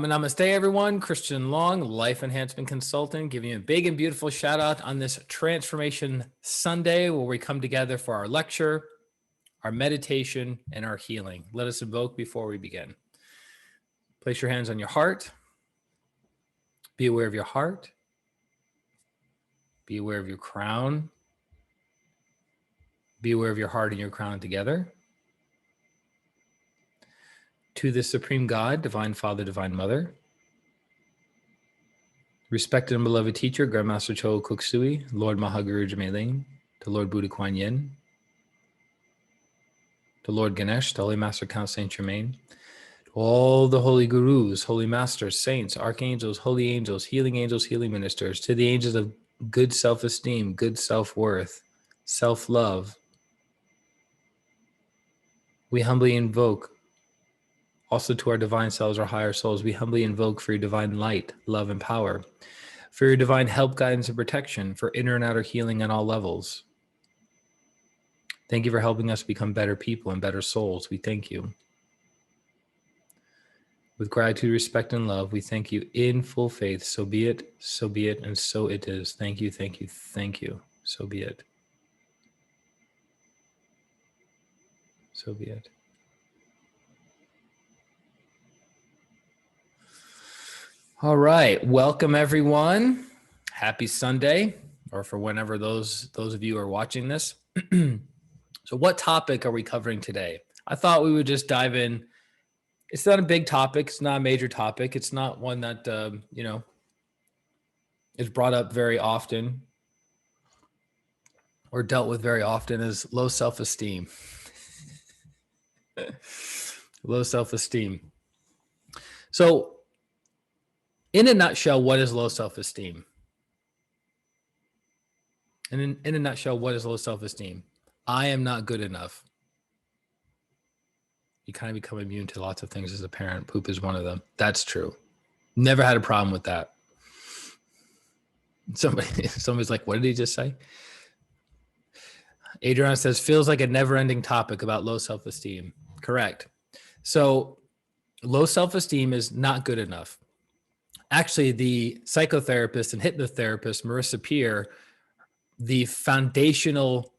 Namaste, everyone. Christian Long, Life Enhancement Consultant, giving you a big and beautiful shout out on this Transformation Sunday where we come together for our lecture, our meditation, and our healing. Let us invoke before we begin. Place your hands on your heart. Be aware of your heart. Be aware of your crown. Be aware of your heart and your crown together. To the Supreme God, Divine Father, Divine Mother, respected and beloved teacher, Grandmaster Cho Kuk Sui, Lord Mahaguru Jame, to Lord Buddha Kuan Yin, to Lord Ganesh, to Holy Master Count Saint Germain, to all the holy gurus, holy masters, saints, archangels, holy angels, healing ministers, to the angels of good self-esteem, good self-worth, self-love. We humbly invoke also to our divine selves, our higher souls. We humbly invoke for your divine light, love, and power, for your divine help, guidance, and protection, for inner and outer healing on all levels. Thank you for helping us become better people and better souls. We thank you. With gratitude, respect, and love, we thank you in full faith. So be it, and so it is. Thank you, thank you, thank you. So be it. So be it. All right, welcome everyone. Happy Sunday, or for whenever those of you are watching this. So what topic are we covering today? I thought we would just dive in. It's not a big topic. It's not a major topic. It's not one that, is brought up very often or dealt with very often, is low self-esteem. Low self-esteem. So in a nutshell, what is low self-esteem? And in a nutshell, what is low self-esteem? I am not good enough. You kind of become immune to lots of things as a parent. Poop is one of them. That's true. Never had a problem with that. Somebody's like, what did he just say? Adriana says, feels like a never-ending topic about low self-esteem. Correct. So low self-esteem is not good enough. Actually, the psychotherapist and hypnotherapist, Marissa Peer, the foundational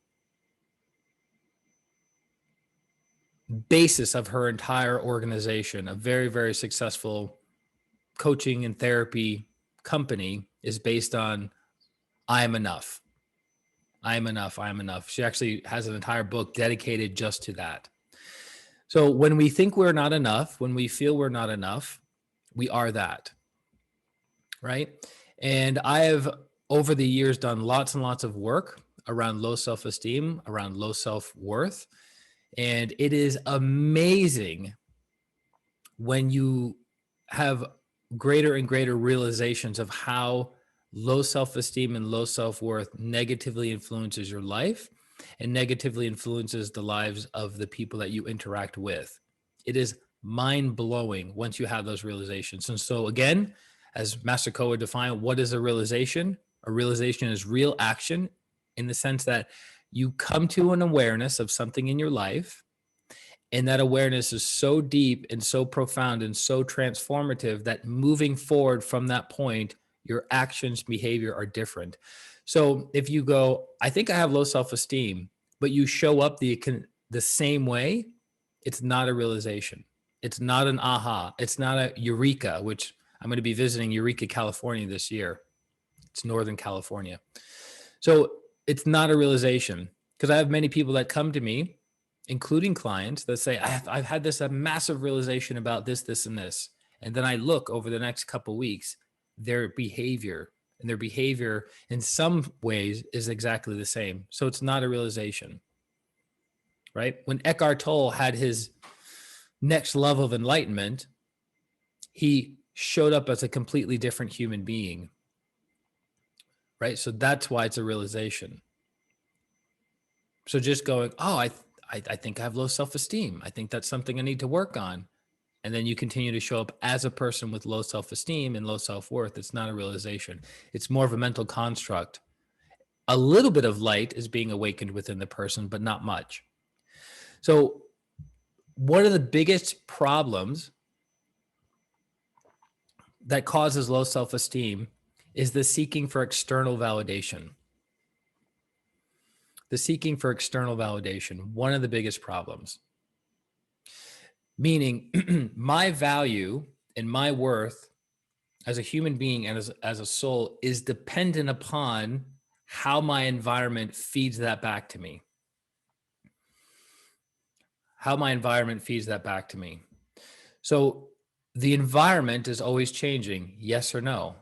basis of her entire organization, a very, very successful coaching and therapy company, is based on I am enough. I am enough. I am enough. She actually has an entire book dedicated just to that. So when we think we're not enough, when we feel we're not enough, we are that. Right? And I have, over the years, done lots and lots of work around low self-esteem, around low self-worth. And it is amazing when you have greater and greater realizations of how low self-esteem and low self-worth negatively influences your life and negatively influences the lives of the people that you interact with. It is mind-blowing once you have those realizations. And so again, as Master Ko would define, what is a realization? A realization is real action in the sense that you come to an awareness of something in your life, and that awareness is so deep and so profound and so transformative that moving forward from that point, your actions, behavior are different. So if you go, I think I have low self-esteem, but you show up the same way, it's not a realization. It's not an aha. It's not a eureka, which I'm going to be visiting Eureka, California this year. It's Northern California. So it's not a realization, because I have many people that come to me, including clients, that say, I've had this a massive realization about this, this, and this. And then I look over the next couple of weeks, their behavior in some ways is exactly the same. So it's not a realization, right? When Eckhart Tolle had his next level of enlightenment, he showed up as a completely different human being, right? So that's why it's a realization. So just going, oh, I think I have low self-esteem. I think that's something I need to work on. And then you continue to show up as a person with low self-esteem and low self-worth. It's not a realization. It's more of a mental construct. A little bit of light is being awakened within the person, but not much. So one of the biggest problems that causes low self-esteem is the seeking for external validation. The seeking for external validation, one of the biggest problems. Meaning my value and my worth as a human being and as a soul is dependent upon how my environment feeds that back to me. How my environment feeds that back to me. So the environment is always changing, yes or no,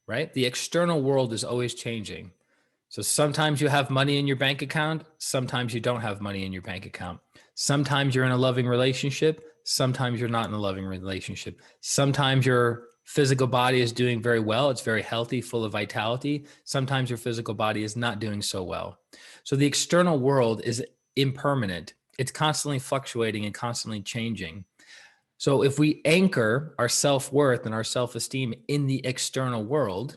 right? The external world is always changing. So sometimes you have money in your bank account, sometimes you don't have money in your bank account. Sometimes you're in a loving relationship, sometimes you're not in a loving relationship. Sometimes your physical body is doing very well, it's very healthy, full of vitality. Sometimes your physical body is not doing so well. So the external world is impermanent. It's constantly fluctuating and constantly changing. So if we anchor our self-worth and our self-esteem in the external world,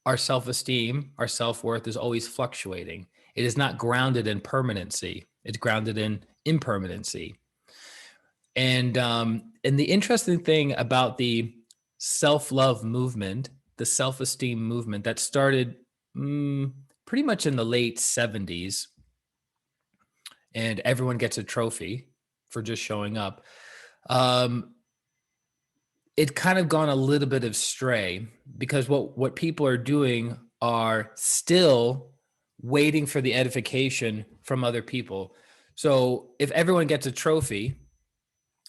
our self-esteem, our self-worth is always fluctuating. It is not grounded in permanency. It's grounded in impermanency. And the interesting thing about the self-love movement, the self-esteem movement that started pretty much in the late 70s, and everyone gets a trophy for just showing up. It kind of gone a little bit astray because what people are doing are still waiting for the edification from other people. So if everyone gets a trophy,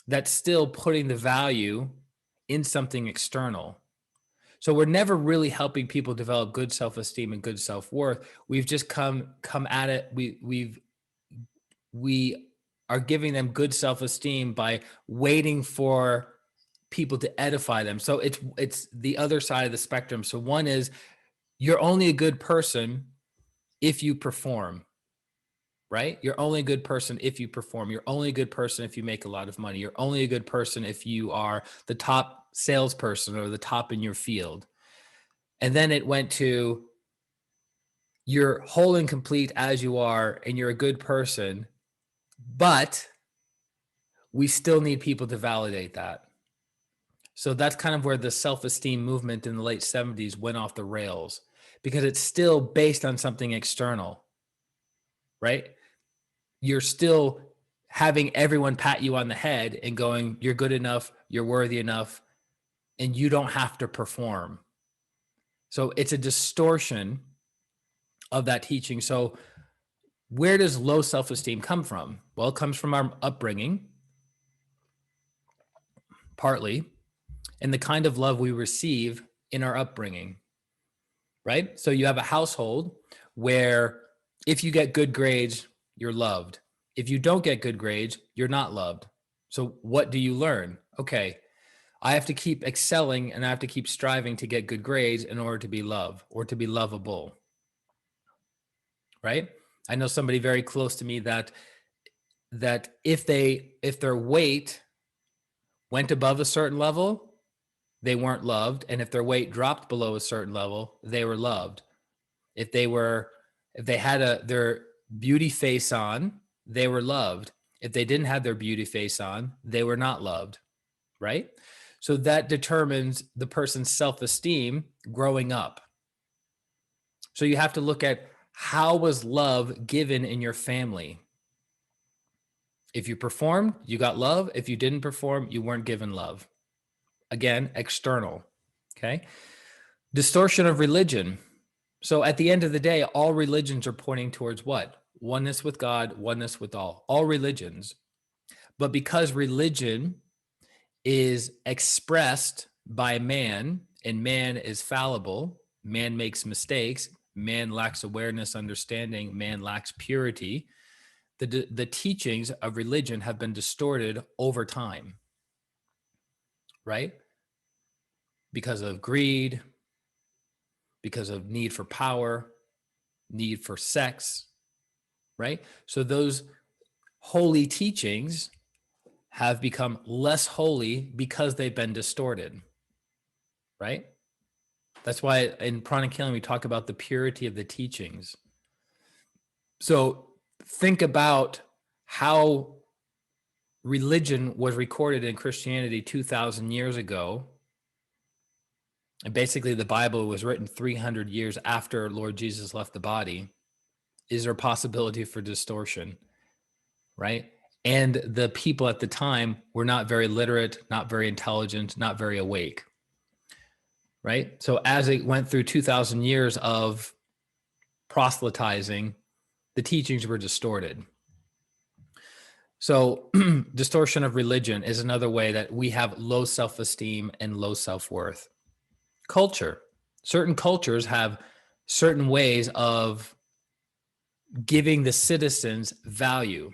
that's still putting the value in something external. So we're never really helping people develop good self-esteem and good self-worth. We've just come at it. We are giving them good self-esteem by waiting for people to edify them. So it's the other side of the spectrum. So one is you're only a good person if you perform, right? You're only a good person if you perform. You're only a good person if you make a lot of money. You're only a good person if you are the top salesperson or the top in your field. And then it went to you're whole and complete as you are, and you're a good person, but we still need people to validate that. So that's kind of where the self-esteem movement in the late 70s went off the rails because it's still based on something external, right? You're still having everyone pat you on the head and going, you're good enough, you're worthy enough, and you don't have to perform. So it's a distortion of that teaching. So where does low self-esteem come from? Well, it comes from our upbringing, partly, and the kind of love we receive in our upbringing, right? So you have a household where if you get good grades, you're loved. If you don't get good grades, you're not loved. So what do you learn? Okay, I have to keep excelling and I have to keep striving to get good grades in order to be loved or to be lovable, right? I know somebody very close to me that if their weight went above a certain level, they weren't loved. And if their weight dropped below a certain level, they were loved. If they had their beauty face on, they were loved. If they didn't have their beauty face on, they were not loved, right? So that determines the person's self-esteem growing up. So you have to look at how was love given in your family. If you performed, you got love. If you didn't perform, you weren't given love. Again, external, okay? Distortion of religion. So at the end of the day, all religions are pointing towards what? Oneness with God, oneness with all religions. But because religion is expressed by man and man is fallible, man makes mistakes, man lacks awareness, understanding, man lacks purity, the teachings of religion have been distorted over time, right? Because of greed, because of need for power, need for sex, right? So those holy teachings have become less holy because they've been distorted, right? That's why in Pranic healing, we talk about the purity of the teachings. So think about how religion was recorded in Christianity 2,000 years ago, and basically the Bible was written 300 years after Lord Jesus left the body, is there a possibility for distortion, right? And the people at the time were not very literate, not very intelligent, not very awake, right? So as it went through 2,000 years of proselytizing, the teachings were distorted. So distortion of religion is another way that we have low self-esteem and low self-worth. Culture. Certain cultures have certain ways of giving the citizens value.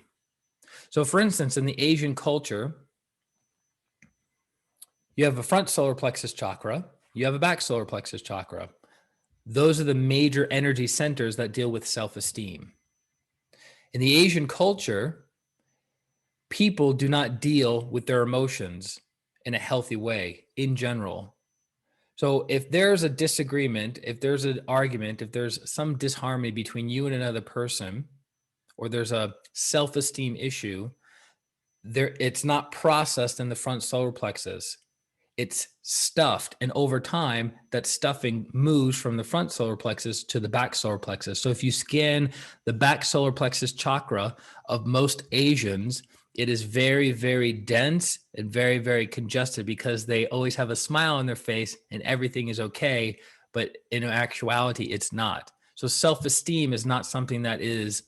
So for instance, in the Asian culture, you have a front solar plexus chakra, you have a back solar plexus chakra. Those are the major energy centers that deal with self-esteem. In the Asian culture, people do not deal with their emotions in a healthy way in general. So if there's a disagreement, if there's an argument, if there's some disharmony between you and another person, or there's a self-esteem issue, it's not processed in the front solar plexus. It's stuffed. And over time, that stuffing moves from the front solar plexus to the back solar plexus. So if you scan the back solar plexus chakra of most Asians, it is very, very dense and very, very congested because they always have a smile on their face and everything is okay. But in actuality, it's not. So self-esteem is not something that is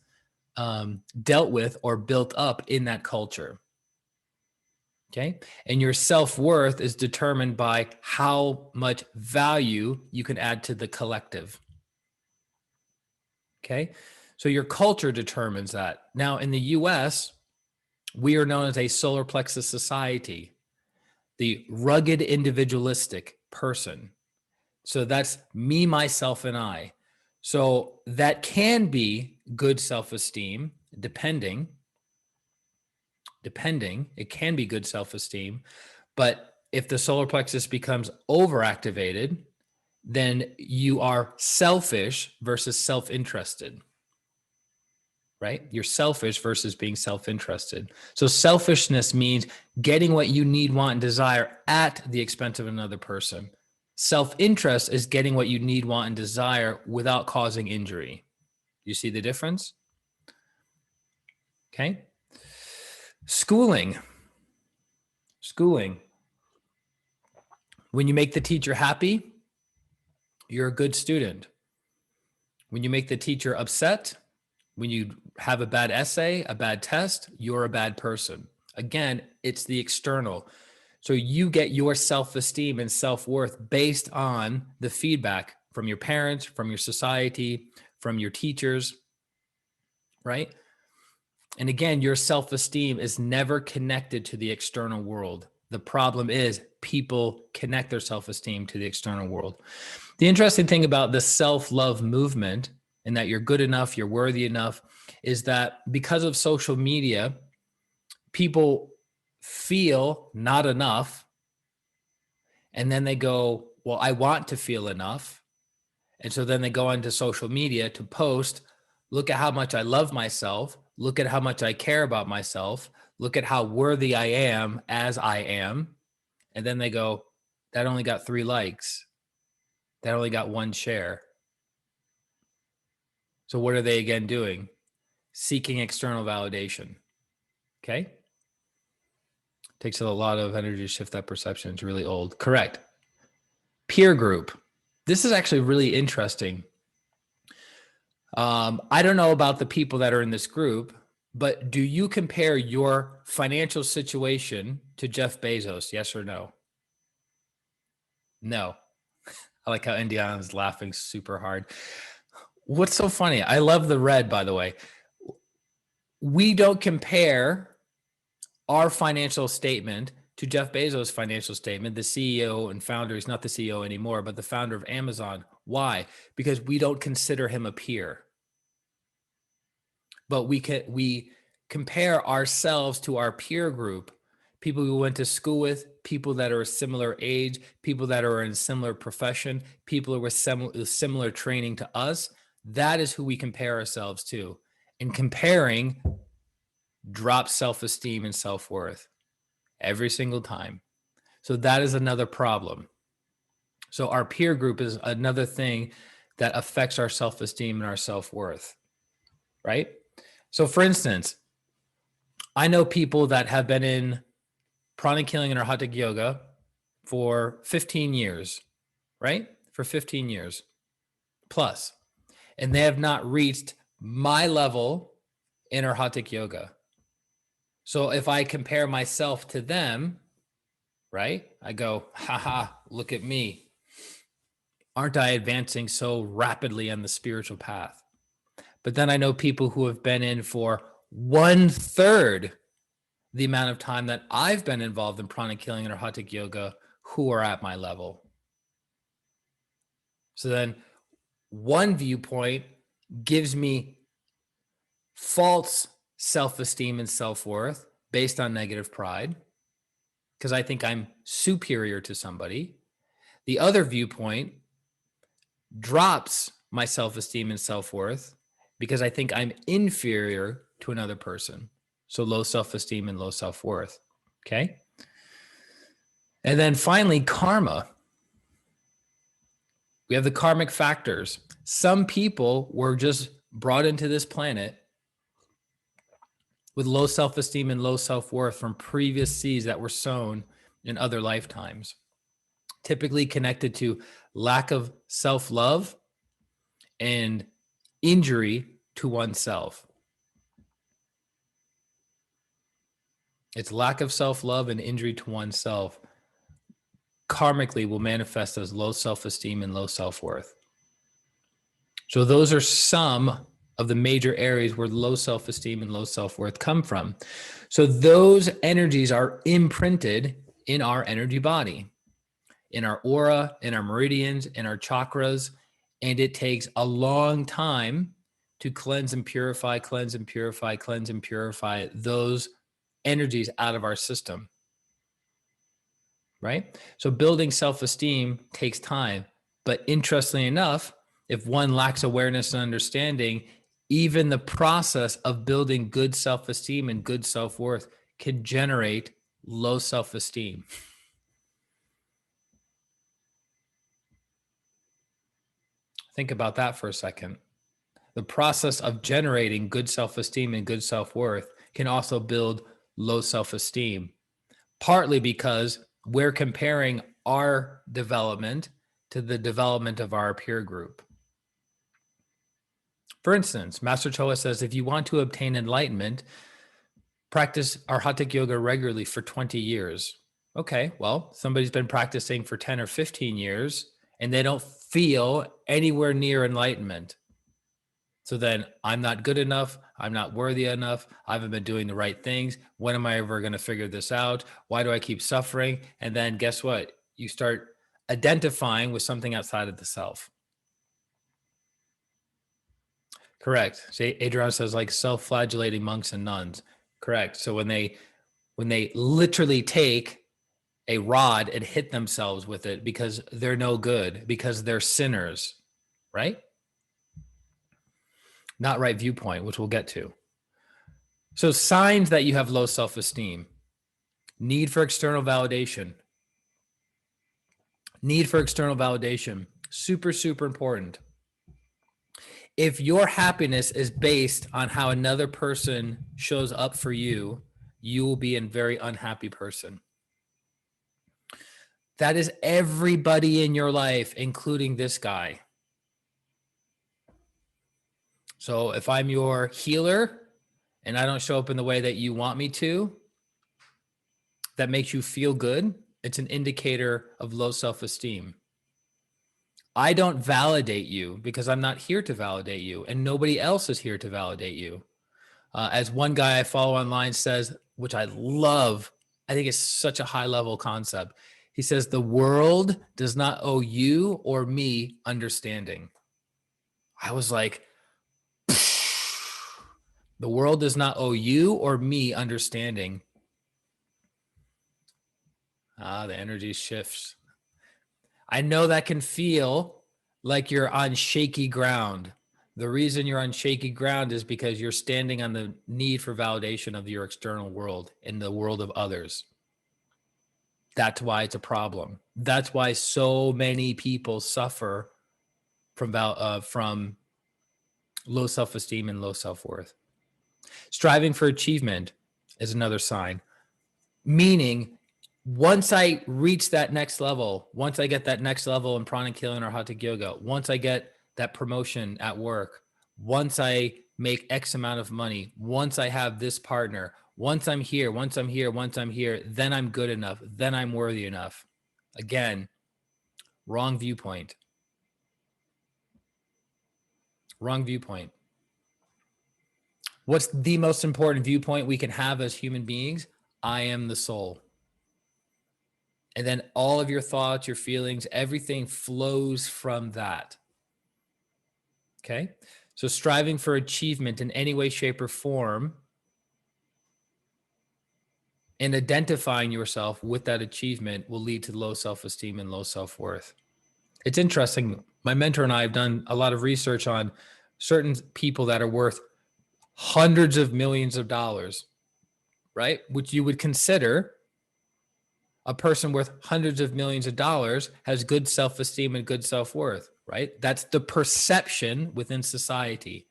dealt with or built up in that culture. Okay. And your self-worth is determined by how much value you can add to the collective. Okay. So your culture determines that. Now in the US, we are known as a solar plexus society, the rugged individualistic person. So that's me, myself, and I. So that can be good self-esteem, depending, it can be good self-esteem. But if the solar plexus becomes overactivated, then you are selfish versus self-interested, right? You're selfish versus being self-interested. So selfishness means getting what you need, want, and desire at the expense of another person. Self-interest is getting what you need, want, and desire without causing injury. You see the difference? Okay. Schooling. When you make the teacher happy, you're a good student. When you make the teacher upset, when you have a bad essay, a bad test, you're a bad person. Again, it's the external. So you get your self-esteem and self-worth based on the feedback from your parents, from your society, from your teachers, right? And again, your self-esteem is never connected to the external world. The problem is people connect their self-esteem to the external world. The interesting thing about the self-love movement, and that you're good enough, you're worthy enough, is that because of social media, people feel not enough. And then they go, well, I want to feel enough. And so then they go onto social media to post, look at how much I love myself. Look at how much I care about myself. Look at how worthy I am as I am. And then they go, that only got 3 likes. That only got 1 share. So what are they again doing? Seeking external validation. Okay. Takes a lot of energy to shift that perception. It's really old. Correct. Peer group. This is actually really interesting. I don't know about the people that are in this group, but do you compare your financial situation to Jeff Bezos? Yes or no? No. I like how Indiana's laughing super hard. What's so funny? I love the red, by the way. We don't compare our financial statement to Jeff Bezos' financial statement, the CEO and founder. He's not the CEO anymore, but the founder of Amazon. Why? Because we don't consider him a peer. But we compare ourselves to our peer group, people we went to school with, people that are a similar age, people that are in a similar profession, people who are similar training to us. That is who we compare ourselves to. And comparing drops self-esteem and self-worth every single time. So that is another problem. So our peer group is another thing that affects our self-esteem and our self-worth, right? So for instance, I know people that have been in pranic healing and Arhatic yoga for 15 years, right? For 15 years plus. And they have not reached my level in Arhatic yoga. So if I compare myself to them, right? I go, haha, look at me. Aren't I advancing so rapidly on the spiritual path? But then I know people who have been in for 1/3 the amount of time that I've been involved in pranic healing and Arhatic yoga who are at my level. So then one viewpoint gives me false self-esteem and self-worth based on negative pride because I think I'm superior to somebody. The other viewpoint drops my self-esteem and self-worth because I think I'm inferior to another person. So low self-esteem and low self-worth. Okay. And then finally, karma. We have the karmic factors. Some people were just brought into this planet with low self-esteem and low self-worth from previous seeds that were sown in other lifetimes, typically connected to lack of self-love and injury to oneself. It's lack of self-love and injury to oneself karmically will manifest as low self-esteem and low self-worth. So those are some of the major areas where low self-esteem and low self-worth come from. So those energies are imprinted in our energy body, in our aura, in our meridians, in our chakras, and it takes a long time to cleanse and purify, cleanse and purify, cleanse and purify those energies out of our system, right? So building self-esteem takes time, but interestingly enough, if one lacks awareness and understanding, even the process of building good self-esteem and good self-worth can generate low self-esteem. Think about that for a second. The process of generating good self-esteem and good self-worth can also build low self-esteem, partly because we're comparing our development to the development of our peer group. For instance, Master Choa says, if you want to obtain enlightenment, practice Arhatic yoga regularly for 20 years. Okay, well, somebody's been practicing for 10 or 15 years and they don't feel anywhere near enlightenment. So then I'm not good enough. I'm not worthy enough. I haven't been doing the right things. When am I ever going to figure this out? Why do I keep suffering? And then guess what? You start identifying with something outside of the self. Correct. So Adriana says like self-flagellating monks and nuns. Correct. So when they literally take a rod and hit themselves with it because they're no good, because they're sinners, right? Not right viewpoint, which we'll get to. So signs that you have low self-esteem: need for external validation. Need for external validation. Super, super important. If your happiness is based on how another person shows up for you, you will be a very unhappy person. That is everybody in your life, including this guy. So if I'm your healer and I don't show up in the way that you want me to, that makes you feel good, it's an indicator of low self-esteem. I don't validate you because I'm not here to validate you, and nobody else is here to validate you. As one guy I follow online says, which I love, I think it's such a high-level concept. He says, the world does not owe you or me understanding. I was like, the world does not owe you or me understanding. The energy shifts. I know that can feel like you're on shaky ground. The reason you're on shaky ground is because you're standing on the need for validation of your external world and the world of others. That's why it's a problem. That's why so many people suffer from low self-esteem and low self-worth. Striving for achievement is another sign. Meaning, once I reach that next level, once I get that next level in Pranic healing or Arhatic yoga, once I get that promotion at work, once I make X amount of money, once I have this partner, once I'm here, then I'm good enough, then I'm worthy enough. Again, wrong viewpoint. Wrong viewpoint. What's the most important viewpoint we can have as human beings? I am the soul. And then all of your thoughts, your feelings, everything flows from that. Okay? So striving for achievement in any way, shape, or form and identifying yourself with that achievement will lead to low self-esteem and low self-worth. It's interesting. My mentor and I have done a lot of research on certain people that are worth hundreds of millions of dollars, right? Which you would consider a person worth hundreds of millions of dollars has good self-esteem and good self-worth, right? That's the perception within society.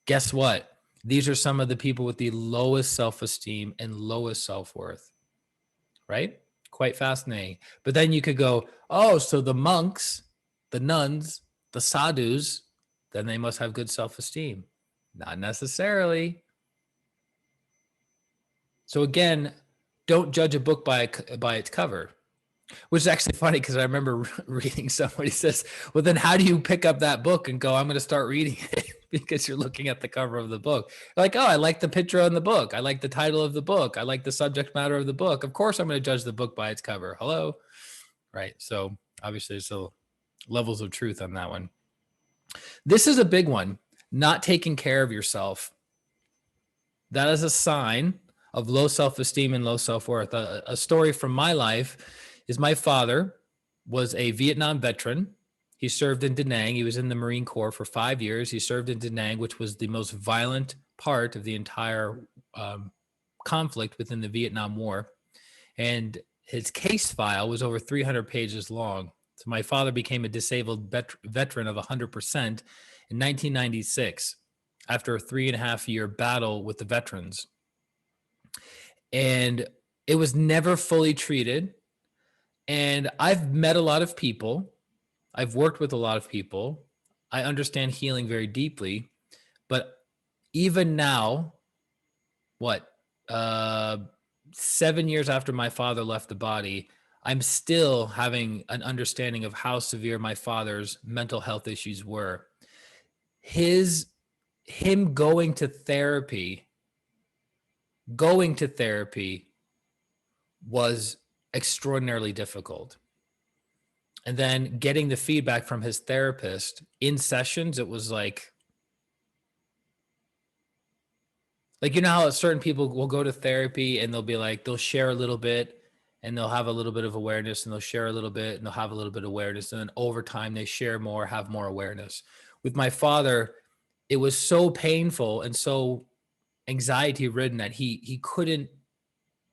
Guess what? These are some of the people with the lowest self-esteem and lowest self-worth, right? Quite fascinating. But then you could go, oh, so the monks, the nuns, the sadhus, then they must have good self-esteem. Not necessarily. So again, don't judge a book by its cover, which is actually funny because I remember reading somebody says, well, then how do you pick up that book and go, I'm going to start reading it? Because you're looking at the cover of the book. You're like, oh, I like the picture on the book. I like the title of the book. I like the subject matter of the book. Of course, I'm going to judge the book by its cover. Hello. Right. So obviously there's still levels of truth on that one. This is a big one. Not taking care of yourself. That is a sign of low self-esteem and low self-worth. A story from my life is my father was a Vietnam veteran. He served in Da Nang. He was in the Marine Corps for 5 years. He served in Da Nang, which was the most violent part of the entire conflict within the Vietnam War. And his case file was over 300 pages long. So my father became a disabled veteran of 100% in 1996 after a 3.5-year battle with the veterans. And it was never fully treated. And I've met a lot of people. I've worked with a lot of people. I understand healing very deeply. But even now, 7 years after my father left the body, I'm still having an understanding of how severe my father's mental health issues were. Him going to therapy was extraordinarily difficult. And then getting the feedback from his therapist in sessions, it was like, you know how certain people will go to therapy and they'll be like, they'll share a little bit and they'll have a little bit of awareness and they'll share a little bit and they'll have a little bit of awareness. And then over time they share more, have more awareness. With my father, it was so painful and so anxiety ridden that he couldn't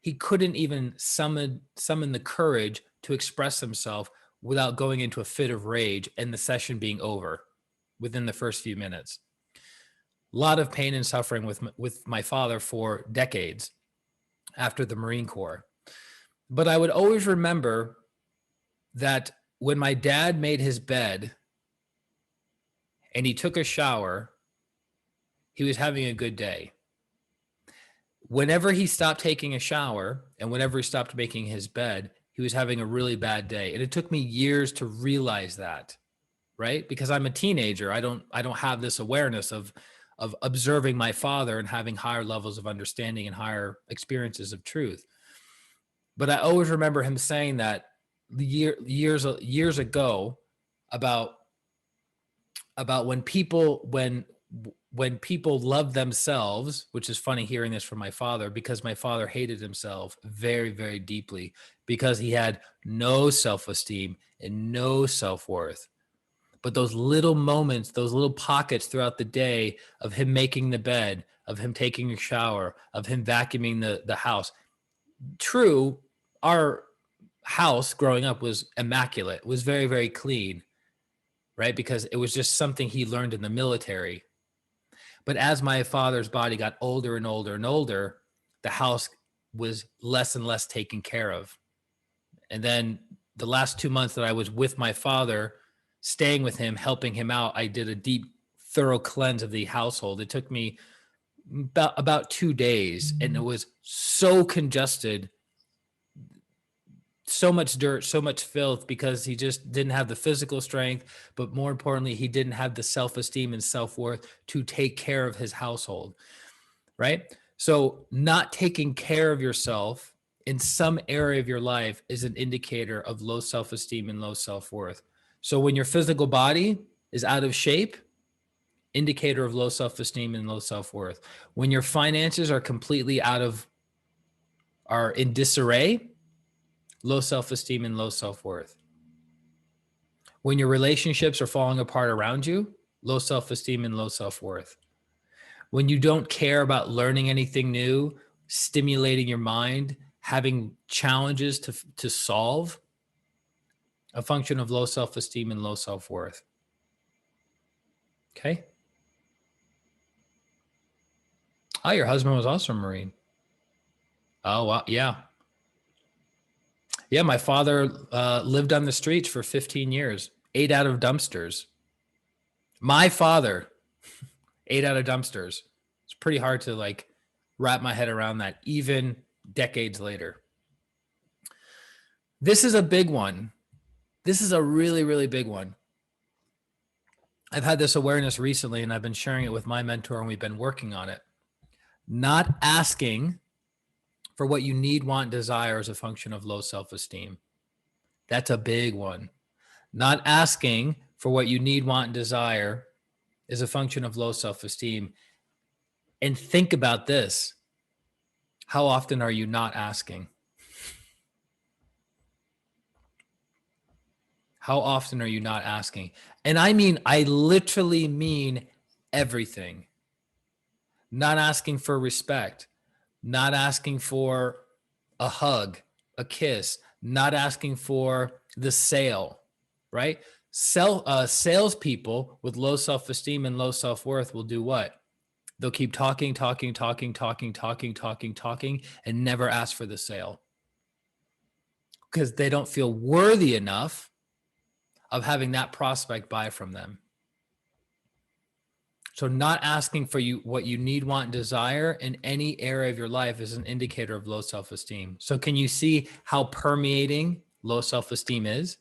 even summon the courage to express himself without going into a fit of rage and the session being over within the first few minutes. A lot of pain and suffering with my father for decades after the Marine Corps. But I would always remember that when my dad made his bed and he took a shower, he was having a good day. Whenever he stopped taking a shower and whenever he stopped making his bed, he was having a really bad day. And it took me years to realize that, right? Because I'm a teenager. I don't have this awareness of observing my father and having higher levels of understanding and higher experiences of truth. But I always remember him saying that years ago about when people love themselves, which is funny hearing this from my father, because my father hated himself very, very deeply because he had no self-esteem and no self-worth. But those little moments, those little pockets throughout the day of him making the bed, of him taking a shower, of him vacuuming the house. True, our house growing up was immaculate. It was very, very clean, right? Because it was just something he learned in the military. But as my father's body got older and older and older, the house was less and less taken care of. And then the last 2 months that I was with my father, staying with him, helping him out, I did a deep, thorough cleanse of the household. It took me about 2 days, and it was so congested, so much dirt, so much filth, because he just didn't have the physical strength, but more importantly, he didn't have the self-esteem and self-worth to take care of his household, right? So not taking care of yourself in some area of your life is an indicator of low self-esteem and low self-worth. So when your physical body is out of shape, indicator of low self-esteem and low self-worth. When your finances are completely are in disarray, low self-esteem and low self-worth. When your relationships are falling apart around you, low self-esteem and low self-worth. When you don't care about learning anything new, stimulating your mind, having challenges to solve, a function of low self-esteem and low self-worth. Okay? Oh, your husband was also a Marine. Oh, wow. Yeah. Yeah, my father lived on the streets for 15 years, ate out of dumpsters. My father ate out of dumpsters. It's pretty hard to wrap my head around that, even decades later. This is a big one. This is a really, really big one. I've had this awareness recently, and I've been sharing it with my mentor, and we've been working on it. Not asking for what you need, want, desire is a function of low self-esteem. That's a big one. Not asking for what you need, want, and desire is a function of low self-esteem. And think about this. How often are you not asking? How often are you not asking? And I literally mean everything. Not asking for respect, not asking for a hug, a kiss, not asking for the sale, right? Salespeople with low self-esteem and low self-worth will do what? They'll keep talking, and never ask for the sale because they don't feel worthy enough of having that prospect buy from them. So not asking for what you need, want, and desire in any area of your life is an indicator of low self-esteem. So can you see how permeating low self-esteem is?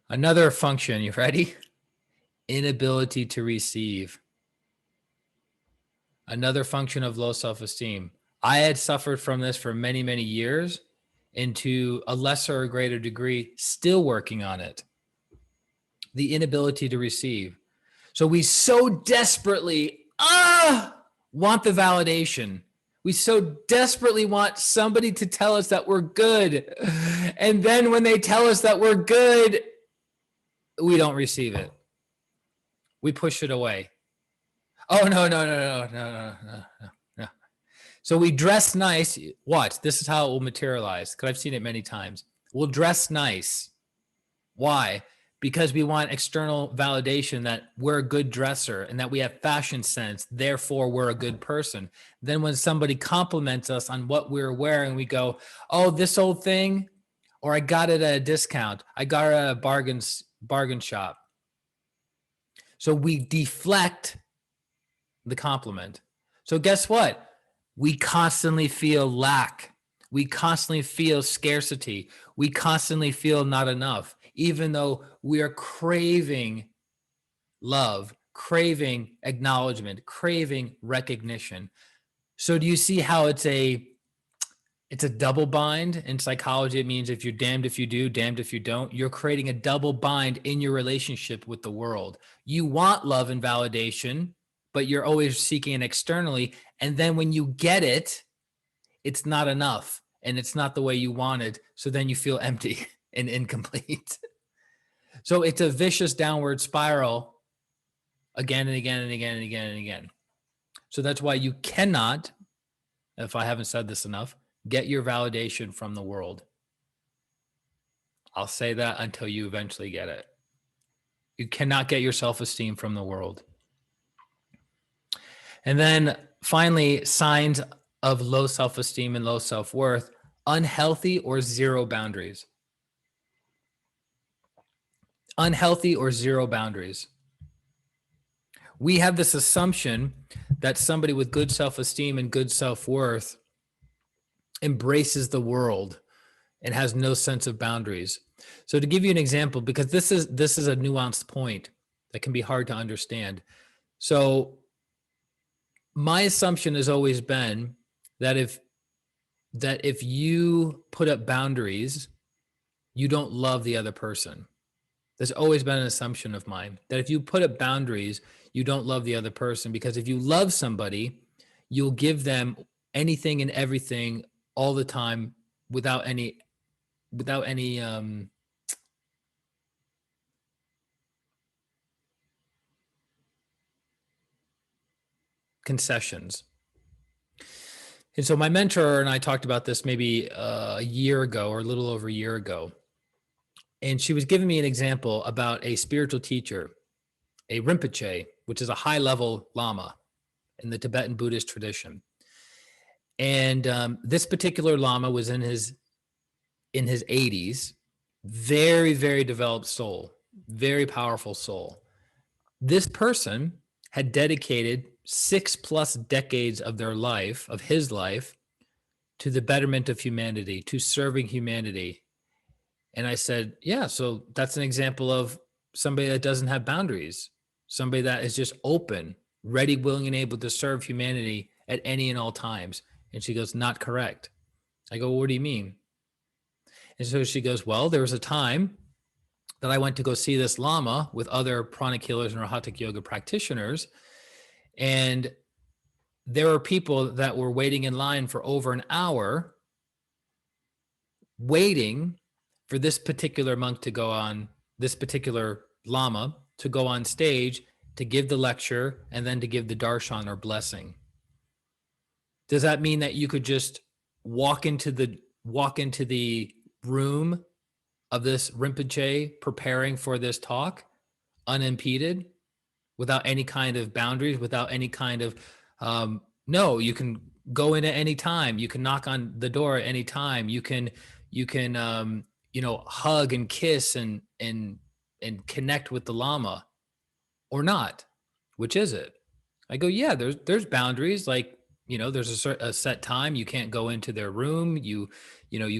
Another function, you ready? Inability to receive. Another function of low self-esteem. I had suffered from this for many, many years, and to a lesser or greater degree, still working on it. The inability to receive. So we so desperately want the validation. We so desperately want somebody to tell us that we're good. And then when they tell us that we're good, we don't receive it. We push it away. Oh, no. So we dress nice. Watch, this is how it will materialize, because I've seen it many times. We'll dress nice. Why? Because we want external validation that we're a good dresser and that we have fashion sense. Therefore, we're a good person. Then when somebody compliments us on what we're wearing, we go, oh, this old thing, or I got it at a discount. I got it at a bargain shop. So we deflect the compliment. So guess what? We constantly feel lack. We constantly feel scarcity. We constantly feel not enough, even though we are craving love, craving acknowledgement, craving recognition. So do you see how it's a double bind? In psychology, it means if you're damned if you do, damned if you don't. You're creating a double bind in your relationship with the world. You want love and validation, but you're always seeking it externally. And then when you get it, it's not enough and it's not the way you wanted. So then you feel empty and incomplete. So it's a vicious downward spiral again and again and again and again and again. So that's why you cannot, if I haven't said this enough, get your validation from the world. I'll say that until you eventually get it. You cannot get your self-esteem from the world. And then finally, signs of low self-esteem and low self-worth: unhealthy or zero boundaries. Unhealthy or zero boundaries. We have this assumption that somebody with good self-esteem and good self-worth embraces the world and has no sense of boundaries. So to give you an example, because this is a nuanced point that can be hard to understand. So my assumption has always been that if you put up boundaries, you don't love the other person. There's always been an assumption of mine that if you put up boundaries, you don't love the other person, because if you love somebody, you'll give them anything and everything all the time without any concessions. And so my mentor and I talked about this maybe a year ago, or a little over a year ago. And she was giving me an example about a spiritual teacher, a Rinpoche, which is a high-level Lama in the Tibetan Buddhist tradition. And this particular Lama was in his 80s, very, very developed soul, very powerful soul. This person had dedicated 6+ decades of their life, of his life, to the betterment of humanity, to serving humanity. And I said, yeah, so that's an example of somebody that doesn't have boundaries, somebody that is just open, ready, willing, and able to serve humanity at any and all times. And she goes, not correct. I go, well, what do you mean? And so she goes, well, there was a time that I went to go see this Lama with other Pranic healers and Arhatic yoga practitioners. And there were people that were waiting in line for over an hour, waiting for this particular monk to go on, this particular Lama to go on stage to give the lecture and then to give the darshan, or blessing. Does that mean that you could just walk into the room of this Rinpoche preparing for this talk unimpeded, without any kind of boundaries, without any kind of, no, you can go in at any time. You can knock on the door at any time. You can hug and kiss and connect with the Lama, or not. Which is it? I go, yeah, there's boundaries. Like, there's a set time. You can't go into their room. You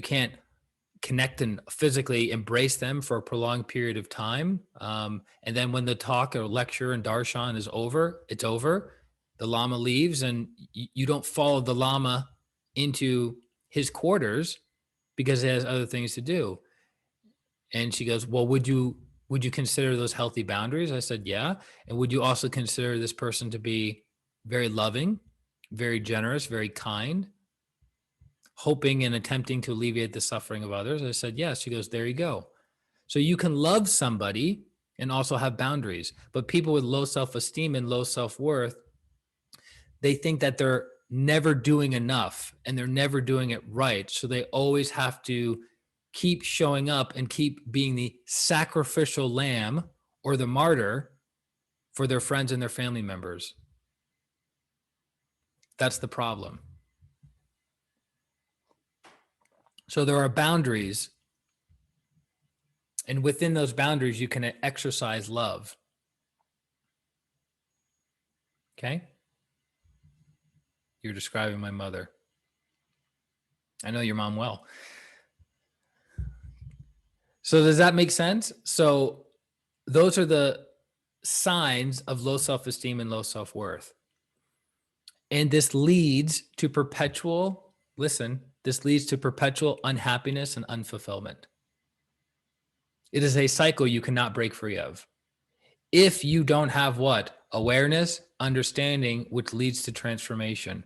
can't connect and physically embrace them for a prolonged period of time. And then when the talk or lecture and darshan is over, it's over. The Lama leaves, and you don't follow the Lama into his quarters because he has other things to do. And she goes, well, would you consider those healthy boundaries? I said, yeah. And would you also consider this person to be very loving, very generous, very kind, hoping and attempting to alleviate the suffering of others? I said, yes. She goes, there you go. So you can love somebody and also have boundaries. But people with low self-esteem and low self-worth, they think that they're never doing enough and they're never doing it right. So they always have to keep showing up and keep being the sacrificial lamb or the martyr for their friends and their family members. That's the problem. So there are boundaries, and within those boundaries, you can exercise love. Okay? You're describing my mother. I know your mom well. So does that make sense? So those are the signs of low self-esteem and low self-worth. And this leads to perpetual unhappiness and unfulfillment. It is a cycle you cannot break free of. If you don't have what? Awareness, understanding, which leads to transformation.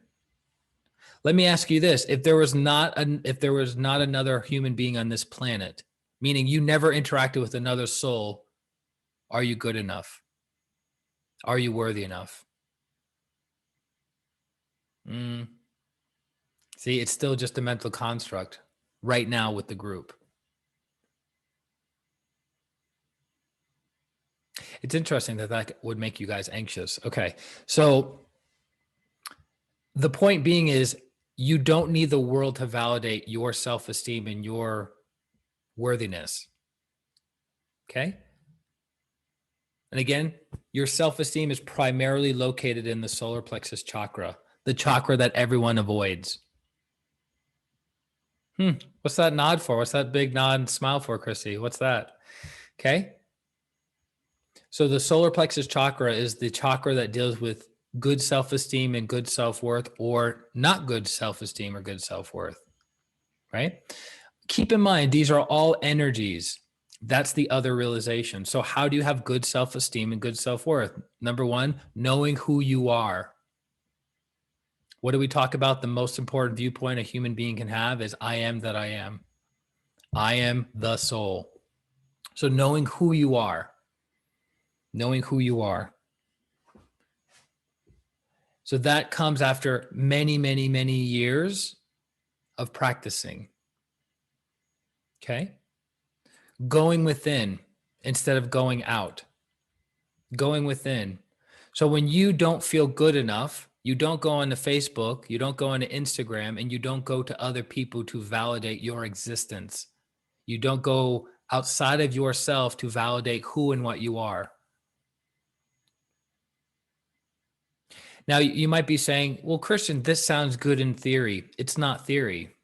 Let me ask you this. If there was not another human being on this planet, meaning you never interacted with another soul Are you good enough? Are you worthy enough? See, it's still just a mental construct right now with the group. It's interesting that that would make you guys anxious. Okay. So the point being is you don't need the world to validate your self-esteem and your worthiness. Okay. And again, your self-esteem is primarily located in the solar plexus chakra, the chakra that everyone avoids. What's that nod for? What's that big nod and smile for, Chrissy? What's that? Okay. So the solar plexus chakra is the chakra that deals with good self-esteem and good self-worth, or not good self-esteem or good self-worth, right? Keep in mind, these are all energies. That's the other realization. So how do you have good self-esteem and good self-worth? Number one, knowing who you are. What do we talk about? The most important viewpoint a human being can have is I am that I am. I am the soul. So knowing who you are. Knowing who you are. So that comes after many, many, many years of practicing. Okay. Going within instead of going out. Going within. So when you don't feel good enough, you don't go onto Facebook, you don't go onto Instagram, and you don't go to other people to validate your existence. You don't go outside of yourself to validate who and what you are. Now, you might be saying, well, Christian, this sounds good in theory. It's not theory.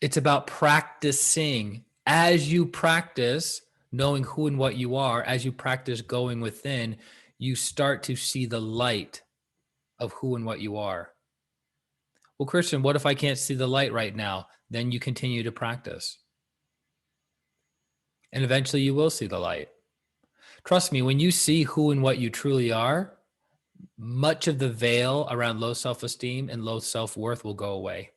It's about practicing. As you practice knowing who and what you are, as you practice going within, you start to see the light of who and what you are. Well, Christian, what if I can't see the light right now? Then you continue to practice. And eventually you will see the light. Trust me, when you see who and what you truly are, much of the veil around low self-esteem and low self-worth will go away.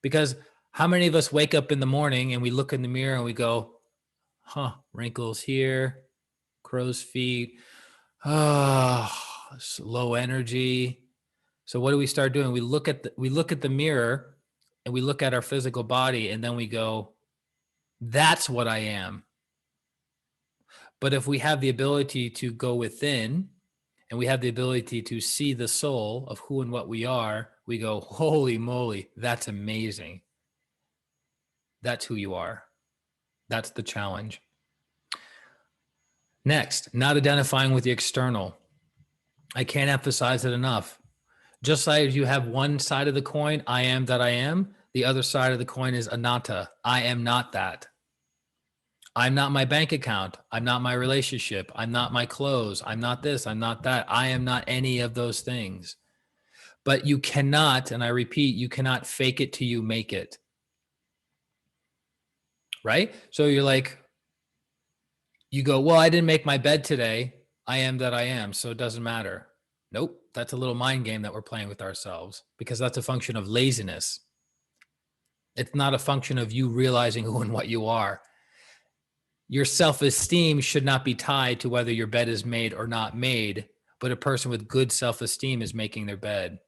Because how many of us wake up in the morning and we look in the mirror and we go, wrinkles here, crow's feet, low energy. So what do we start doing? We look at the mirror and we look at our physical body and then we go, that's what I am. But if we have the ability to go within and we have the ability to see the soul of who and what we are, we go, holy moly, that's amazing. That's who you are. That's the challenge. Next, not identifying with the external. I can't emphasize it enough. Just like you have one side of the coin, I am that I am, the other side of the coin is anatta. I am not that. I'm not my bank account. I'm not my relationship. I'm not my clothes. I'm not this. I'm not that. I am not any of those things. But you cannot, and I repeat, you cannot fake it till you make it. Right? So you're like, you go, well, I didn't make my bed today. I am that I am, so it doesn't matter. Nope. That's a little mind game that we're playing with ourselves because that's a function of laziness. It's not a function of you realizing who and what you are. Your self-esteem should not be tied to whether your bed is made or not made, but a person with good self-esteem is making their bed.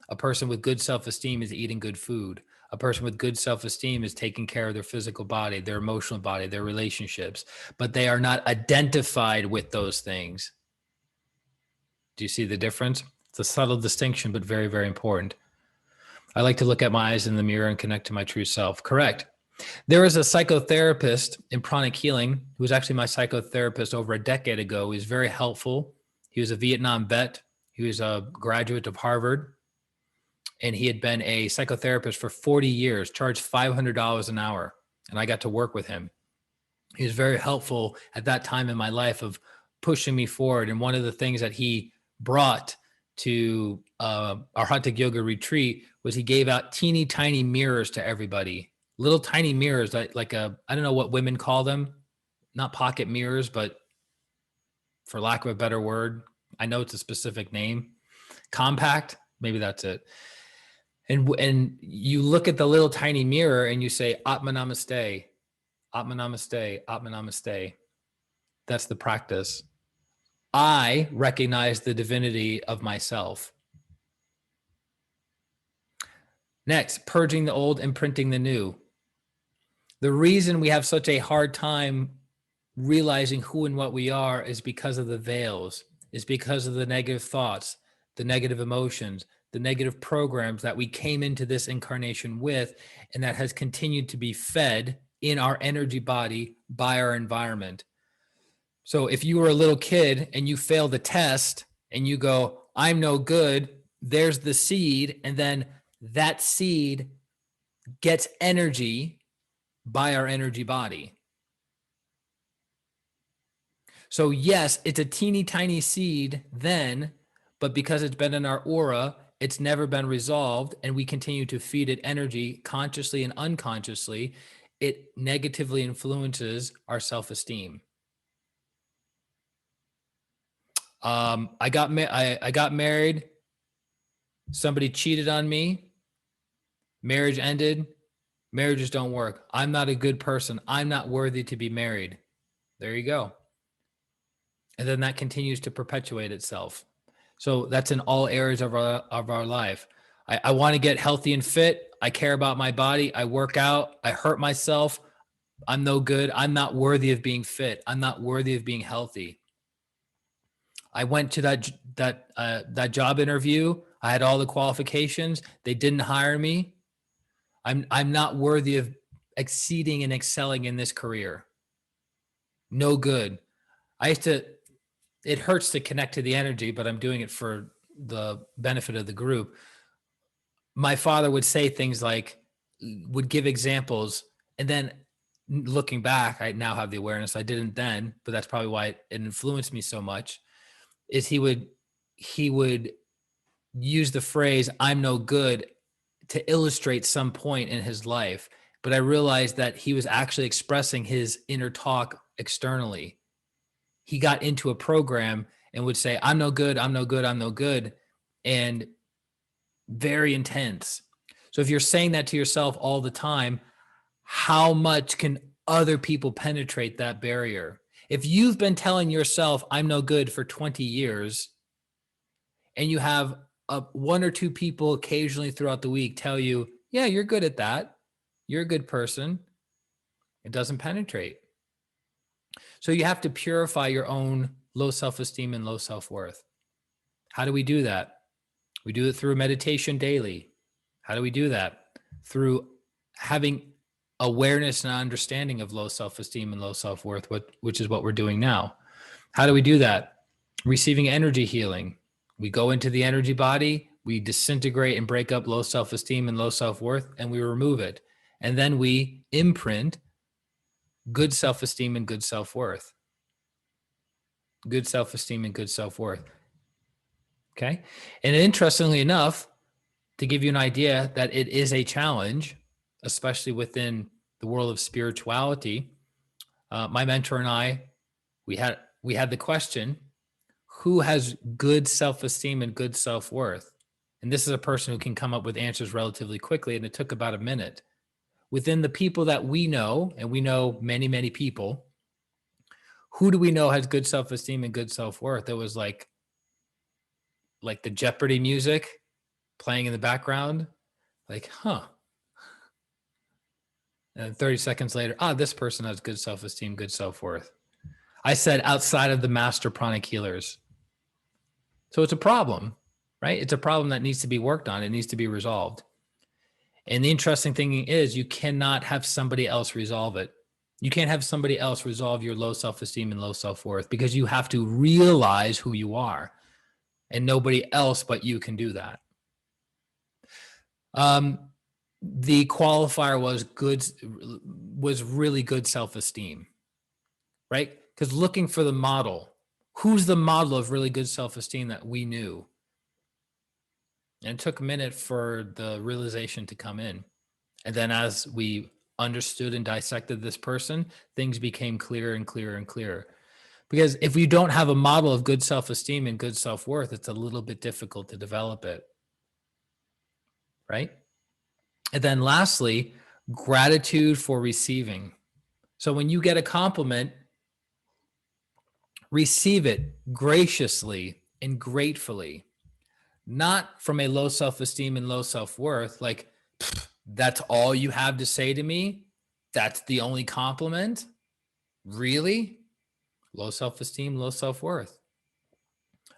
A person with good self-esteem is eating good food. A person with good self-esteem is taking care of their physical body, their emotional body, their relationships, but they are not identified with those things. Do you see the difference? It's a subtle distinction, but very, very important. I like to look at my eyes in the mirror and connect to my true self. Correct. There was a psychotherapist in Pranic healing who was actually my psychotherapist over a decade ago. He was very helpful. He was a Vietnam vet. He was a graduate of Harvard. And he had been a psychotherapist for 40 years, charged $500 an hour. And I got to work with him. He was very helpful at that time in my life of pushing me forward. And one of the things that he brought to our Arhatic yoga retreat was he gave out teeny tiny mirrors to everybody. Little tiny mirrors, like I don't know what women call them, not pocket mirrors, but for lack of a better word, I know it's a specific name, compact, maybe that's it. And you look at the little tiny mirror and you say, Atma Namaste. Atma Namaste, Atma Namaste. That's the practice. I recognize the divinity of myself. Next, purging the old and printing the new. The reason we have such a hard time realizing who and what we are is because of the veils, is because of the negative thoughts, the negative emotions, the negative programs that we came into this incarnation with, and that has continued to be fed in our energy body by our environment. So if you were a little kid and you fail the test and you go, I'm no good, there's the seed, and then that seed gets energy by our energy body. So yes, it's a teeny tiny seed then, but because it's been in our aura, it's never been resolved, and we continue to feed it energy consciously and unconsciously. It negatively influences our self-esteem. I got married. Somebody cheated on me. Marriage ended. Marriages don't work. I'm not a good person. I'm not worthy to be married. There you go. And then that continues to perpetuate itself. So that's in all areas of our life. I want to get healthy and fit. I care about my body. I work out. I hurt myself. I'm no good. I'm not worthy of being fit. I'm not worthy of being healthy. I went to that job interview. I had all the qualifications. They didn't hire me. I'm not worthy of exceeding and excelling in this career. No good. It hurts to connect to the energy, but I'm doing it for the benefit of the group. My father would say things like, would give examples, and then looking back, I now have the awareness. I didn't then, but that's probably why it influenced me so much, is he would use the phrase, I'm no good, to illustrate some point in his life. But I realized that he was actually expressing his inner talk externally. He got into a program and would say, I'm no good, I'm no good, I'm no good. And very intense. So if you're saying that to yourself all the time, how much can other people penetrate that barrier? If you've been telling yourself, I'm no good for 20 years, and you have one or two people occasionally throughout the week tell you, yeah, you're good at that, you're a good person, it doesn't penetrate. So you have to purify your own low self-esteem and low self-worth. How do we do that? We do it through meditation daily. How do we do that? Through having awareness and understanding of low self-esteem and low self-worth, which is what we're doing now. How do we do that? Receiving energy healing. We go into the energy body, we disintegrate and break up low self-esteem and low self-worth, and we remove it. And then we imprint good self-esteem and good self-worth. Good self-esteem and good self-worth. Okay. And interestingly enough, to give you an idea that it is a challenge, especially within the world of spirituality, my mentor and I, we had the question, who has good self-esteem and good self-worth? And this is a person who can come up with answers relatively quickly, and it took about a minute. Within the people that we know, and we know many, many people, who do we know has good self-esteem and good self-worth? It was like the Jeopardy music playing in the background, like, huh. And 30 seconds later, this person has good self-esteem, good self-worth. I said outside of the master pranic healers. So it's a problem, right? It's a problem that needs to be worked on. It needs to be resolved. And the interesting thing is you cannot have somebody else resolve it. You can't have somebody else resolve your low self-esteem and low self-worth, because you have to realize who you are, and nobody else but you can do that. The qualifier was really good self-esteem, right? Because looking for the model, who's the model of really good self-esteem that we knew? And it took a minute for the realization to come in. And then as we understood and dissected this person, things became clearer and clearer and clearer. Because if you don't have a model of good self-esteem and good self-worth, it's a little bit difficult to develop it, right? And then lastly, gratitude for receiving. So when you get a compliment, receive it graciously and gratefully, not from a low self-esteem and low self-worth. Like, that's all you have to say to me? That's the only compliment? Really? Low self-esteem, low self-worth.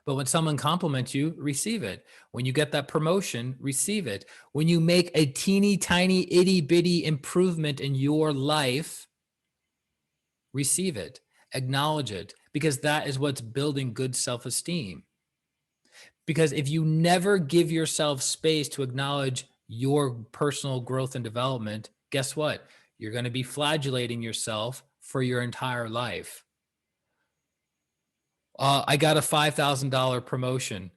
But when someone compliments you, receive it. When you get that promotion, receive it. When you make a teeny tiny itty bitty improvement in your life, receive it, acknowledge it, because that is what's building good self-esteem. Because if you never give yourself space to acknowledge your personal growth and development, guess what? You're going to be flagellating yourself for your entire life. I got a $5,000 promotion.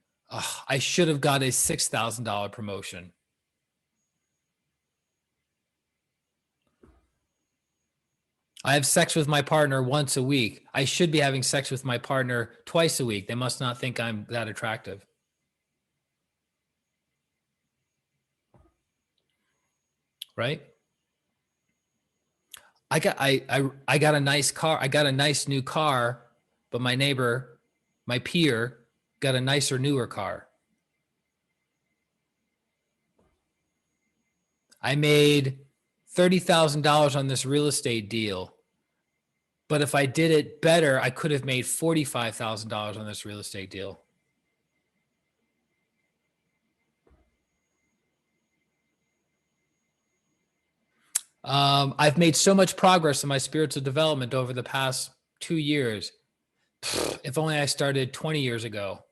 I should have got a $6,000 promotion. I have sex with my partner once a week. I should be having sex with my partner twice a week. They must not think I'm that attractive. Right? I got a nice car. I got a nice new car, but my neighbor, my peer, got a nicer, newer car. I made $30,000 on this real estate deal, but if I did it better, I could have made $45,000 on this real estate deal. I've made so much progress in my spiritual development over the past 2 years. If only I started 20 years ago.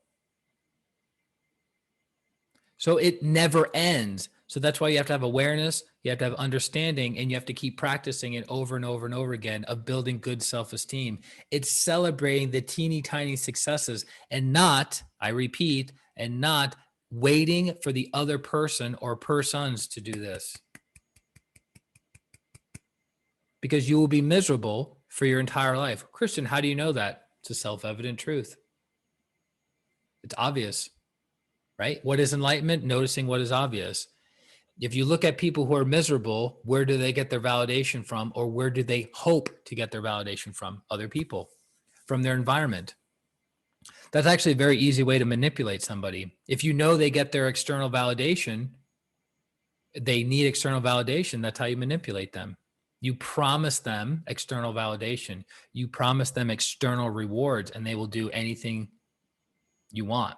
So it never ends. So that's why you have to have awareness, you have to have understanding, and you have to keep practicing it over and over and over again of building good self-esteem. It's celebrating the teeny tiny successes and not, I repeat, and not waiting for the other person or persons to do this. Because you will be miserable for your entire life. Christian, how do you know that? It's a self-evident truth. It's obvious, right? What is enlightenment? Noticing what is obvious. If you look at people who are miserable, where do they get their validation from, or where do they hope to get their validation from? Other people, from their environment. That's actually a very easy way to manipulate somebody. If you know they get their external validation, they need external validation, that's how you manipulate them. You promise them external validation. You promise them external rewards, and they will do anything you want.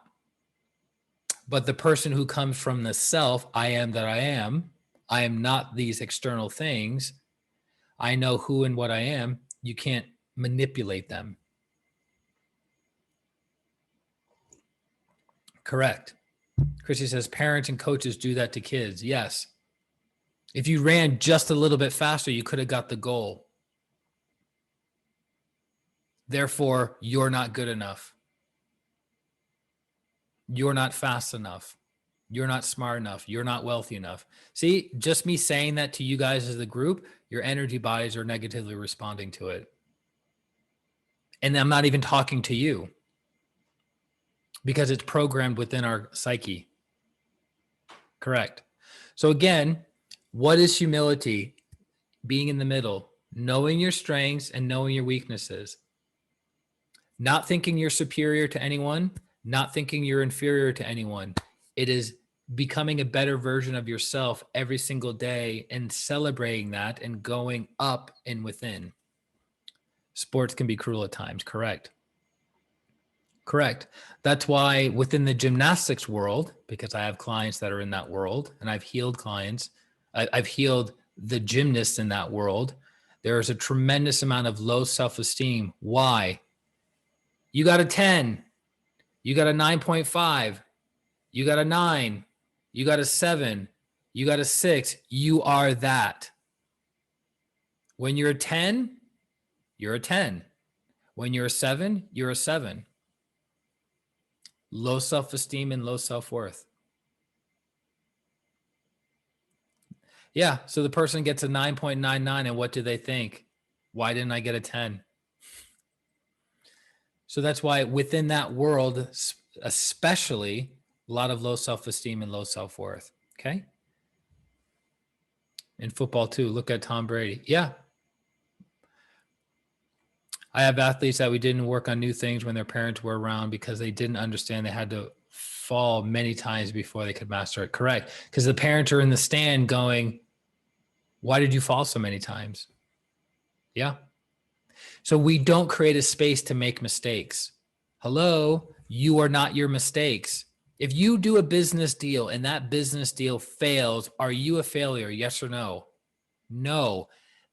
But the person who comes from the self, I am that I am not these external things. I know who and what I am. You can't manipulate them. Correct. Chrissy says parents and coaches do that to kids. Yes. If you ran just a little bit faster, you could have got the goal. Therefore, you're not good enough. You're not fast enough. You're not smart enough. You're not wealthy enough. See, just me saying that to you guys as the group, your energy bodies are negatively responding to it. And I'm not even talking to you because it's programmed within our psyche. Correct. So again, what is humility? Being in the middle, knowing your strengths and knowing your weaknesses. Not thinking you're superior to anyone, not thinking you're inferior to anyone. It is becoming a better version of yourself every single day and celebrating that and going up and within. Sports can be cruel at times. Correct. Correct. That's why within the gymnastics world, because I have clients that are in that world and I've healed clients, I've healed the gymnasts in that world. There is a tremendous amount of low self-esteem. Why? You got a 10. You got a 9.5. You got a 9. You got a 7. You got a 6. You are that. When you're a 10, you're a 10. When you're a 7, you're a 7. Low self-esteem and low self-worth. Yeah, so the person gets a 9.99 and what do they think? Why didn't I get a 10? So that's why within that world, especially, a lot of low self-esteem and low self-worth, okay? In football too, look at Tom Brady. Yeah. I have athletes that we didn't work on new things when their parents were around because they didn't understand they had to fall many times before they could master it. Correct. Because the parents are in the stand going, why did you fall so many times? Yeah. So we don't create a space to make mistakes. Hello, you are not your mistakes. If you do a business deal and that business deal fails, are you a failure? Yes or no? No.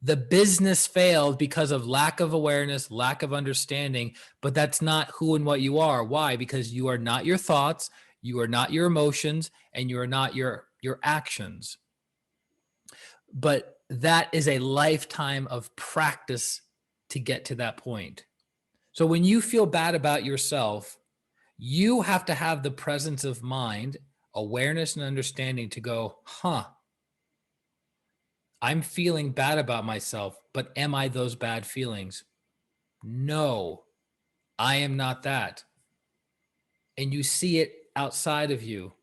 The business failed because of lack of awareness, lack of understanding, but that's not who and what you are. Why? Because you are not your thoughts, you are not your emotions, and you are not your actions. But that is a lifetime of practice to get to that point. So when you feel bad about yourself, you have to have the presence of mind, awareness, and understanding to go, I'm feeling bad about myself, but am I those bad feelings? No, I am not that. And you see it outside of you,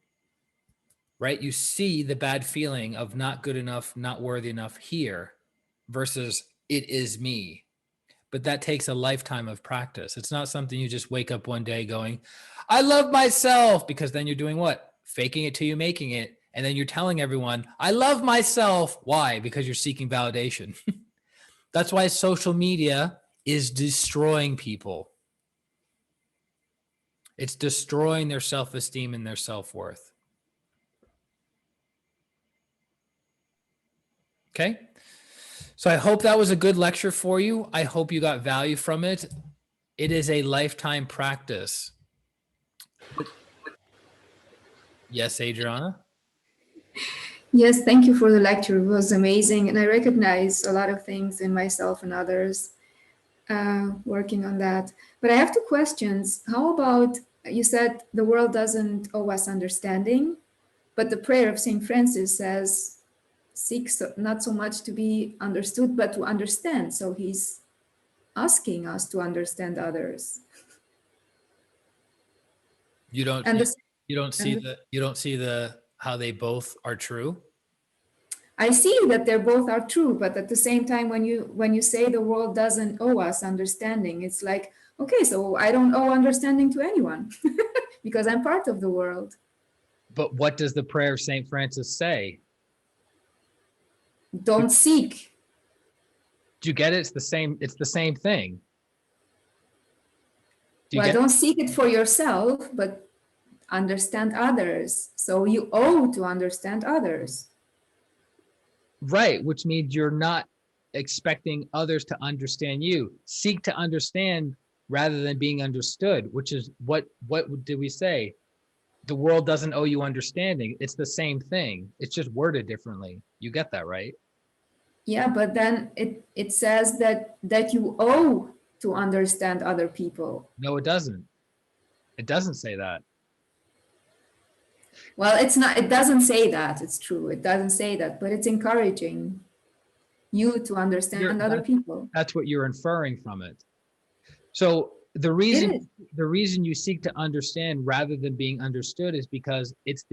right? You see the bad feeling of not good enough, not worthy enough here versus it is me. But that takes a lifetime of practice. It's not something you just wake up one day going, I love myself, because then you're doing what? Faking it till you making it. And then you're telling everyone, I love myself. Why? Because you're seeking validation. That's why social media is destroying people. It's destroying their self-esteem and their self-worth. Okay. So I hope that was a good lecture for you. I hope you got value from it. It is a lifetime practice. Yes, Adriana? Yes, thank you for the lecture. It was amazing. And I recognize a lot of things in myself and others working on that. But I have two questions. How about, you said the world doesn't owe us understanding, but the prayer of St. Francis says, seek not so much to be understood, but to understand. So he's asking us to understand others. You don't And you don't see the how they both are true. I see that they both are true, but at the same time, when you say the world doesn't owe us understanding, it's like, okay, so I don't owe understanding to anyone because I'm part of the world. But what does the prayer of St. Francis say? Don't seek. Do you get it? It's the same thing. Well, don't seek it for yourself, but understand others. So you owe to understand others. Right, which means you're not expecting others to understand you. Seek to understand rather than being understood, which is what did we say? The world doesn't owe you understanding. It's the same thing. It's just worded differently. You get that, right? Yeah, but then it says that you owe to understand other people. No, it doesn't. It doesn't say that. Well, it's not, it doesn't say that. It's true. It doesn't say that, but it's encouraging you to understand other people. That's what you're inferring from it. So the reason you seek to understand rather than being understood is because it's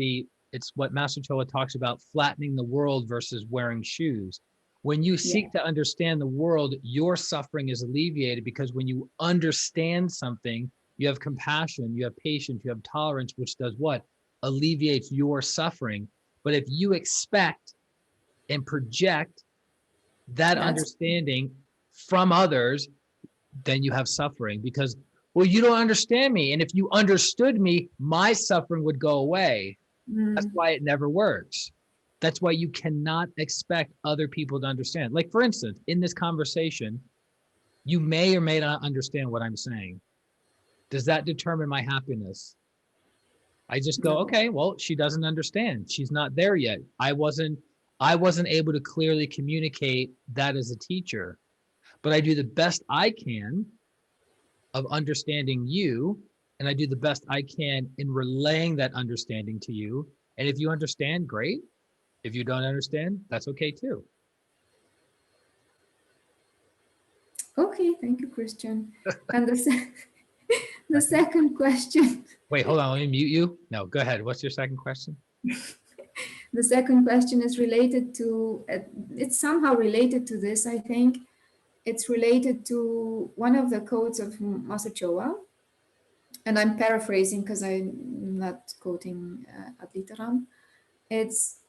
what Master Chola talks about, flattening the world versus wearing shoes. When you seek to understand the world, your suffering is alleviated, because when you understand something, you have compassion, you have patience, you have tolerance, which does what? Alleviates your suffering. But if you expect and project that understanding from others, then you have suffering, because, well, you don't understand me. And if you understood me, my suffering would go away. That's why it never works. That's why you cannot expect other people to understand. Like, for instance, in this conversation, you may or may not understand what I'm saying. Does that determine my happiness? I just go, okay, well, she doesn't understand. She's not there yet. I wasn't able to clearly communicate that as a teacher, but I do the best I can of understanding you, and I do the best I can in relaying that understanding to you. And if you understand, great. If you don't understand, that's okay too. Okay, thank you, Christian. And the second question. Wait, hold on, let me mute you. No, go ahead. What's your second question? The second question is related to, it's somehow related to this, I think. it's related to one of the quotes of Master Choa, and I'm paraphrasing because I'm not quoting ad literam. It's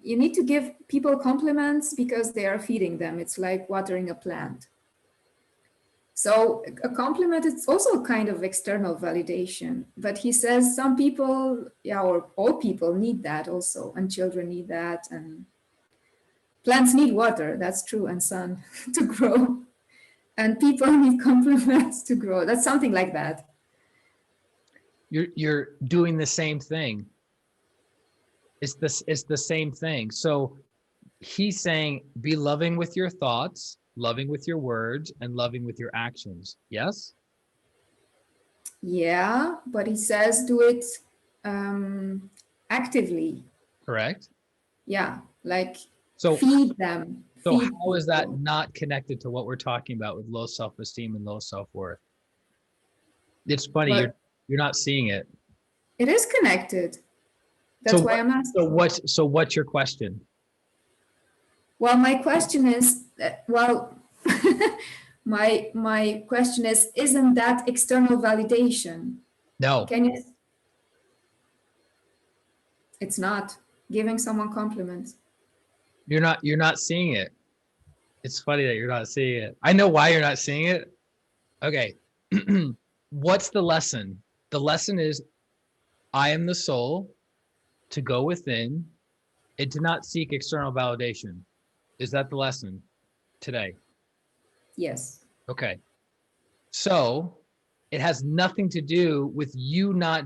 you need to give people compliments because they are feeding them. It's like watering a plant. So a compliment is also a kind of external validation. But he says some people, yeah, or all people need that also, and children need that, and plants need water, that's true, and sun to grow. And people need compliments to grow. That's something like that. You're doing the same thing. It's the same thing. So he's saying, be loving with your thoughts, loving with your words, and loving with your actions. Yes? Yeah, but he says do it actively. Correct. Yeah, like So feed them. So feed how is that people. not connected to what we're talking about with low self-esteem and low self-worth? It's funny, But you're not seeing it. it is connected. That's why I'm asking. So what's your question? Well, my question is, my question is, isn't that external validation? No, Can you? It's not giving someone compliments. you're not seeing it. It's funny that you're not seeing it. I know why you're not seeing it. Okay. What's the lesson? The lesson is I am the soul to go within and to not seek external validation. Is that the lesson today? Yes. Okay. So it has nothing to do with you not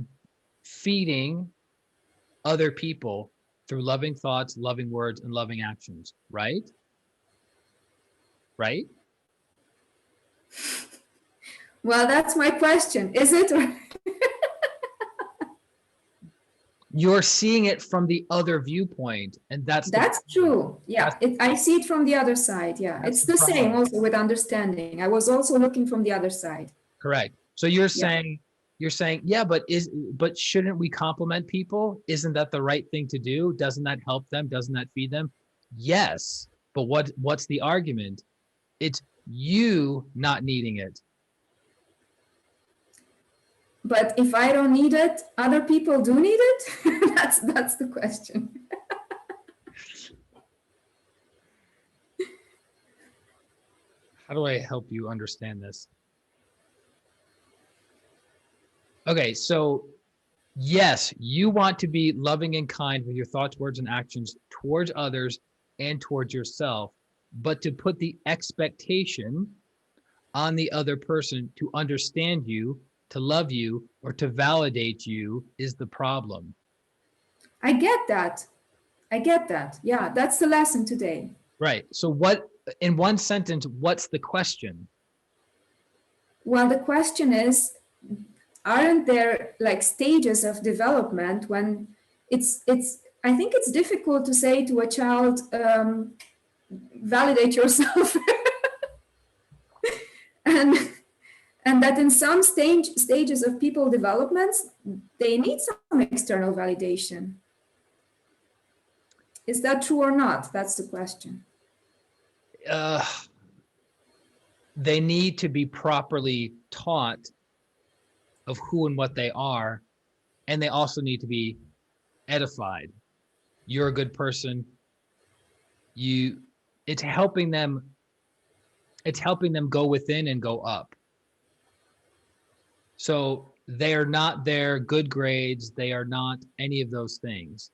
feeding other people through loving thoughts, loving words, and loving actions, right? Right? Well, that's my question. Is it? You're seeing it from the other viewpoint, and That's true. Yeah, I see it from the other side. Yeah, it's the same also with understanding. I was also looking from the other side. Correct. So you're Yeah. saying, yeah, but shouldn't we compliment people? Isn't that the right thing to do? Doesn't that help them? Doesn't that feed them? Yes. But what's the argument? It's you not needing it. But if I don't need it, other people do need it? That's the question. How do I help you understand this? Okay, so yes, you want to be loving and kind with your thoughts, words, and actions towards others and towards yourself, but to put the expectation on the other person to understand you, to love you, or to validate you is the problem. I get that. I get that. Yeah, that's the lesson today. Right. So what, in one sentence, what's the question? Well, the question is, aren't there like stages of development when it's I think it's difficult to say to a child, validate yourself. and that in some stages of people developments, they need some external validation. Is that true or not? That's the question. They need to be properly taught of who and what they are, and they also need to be edified. You're a good person. It's helping them go within and go up. So they're not their good grades, they are not any of those things,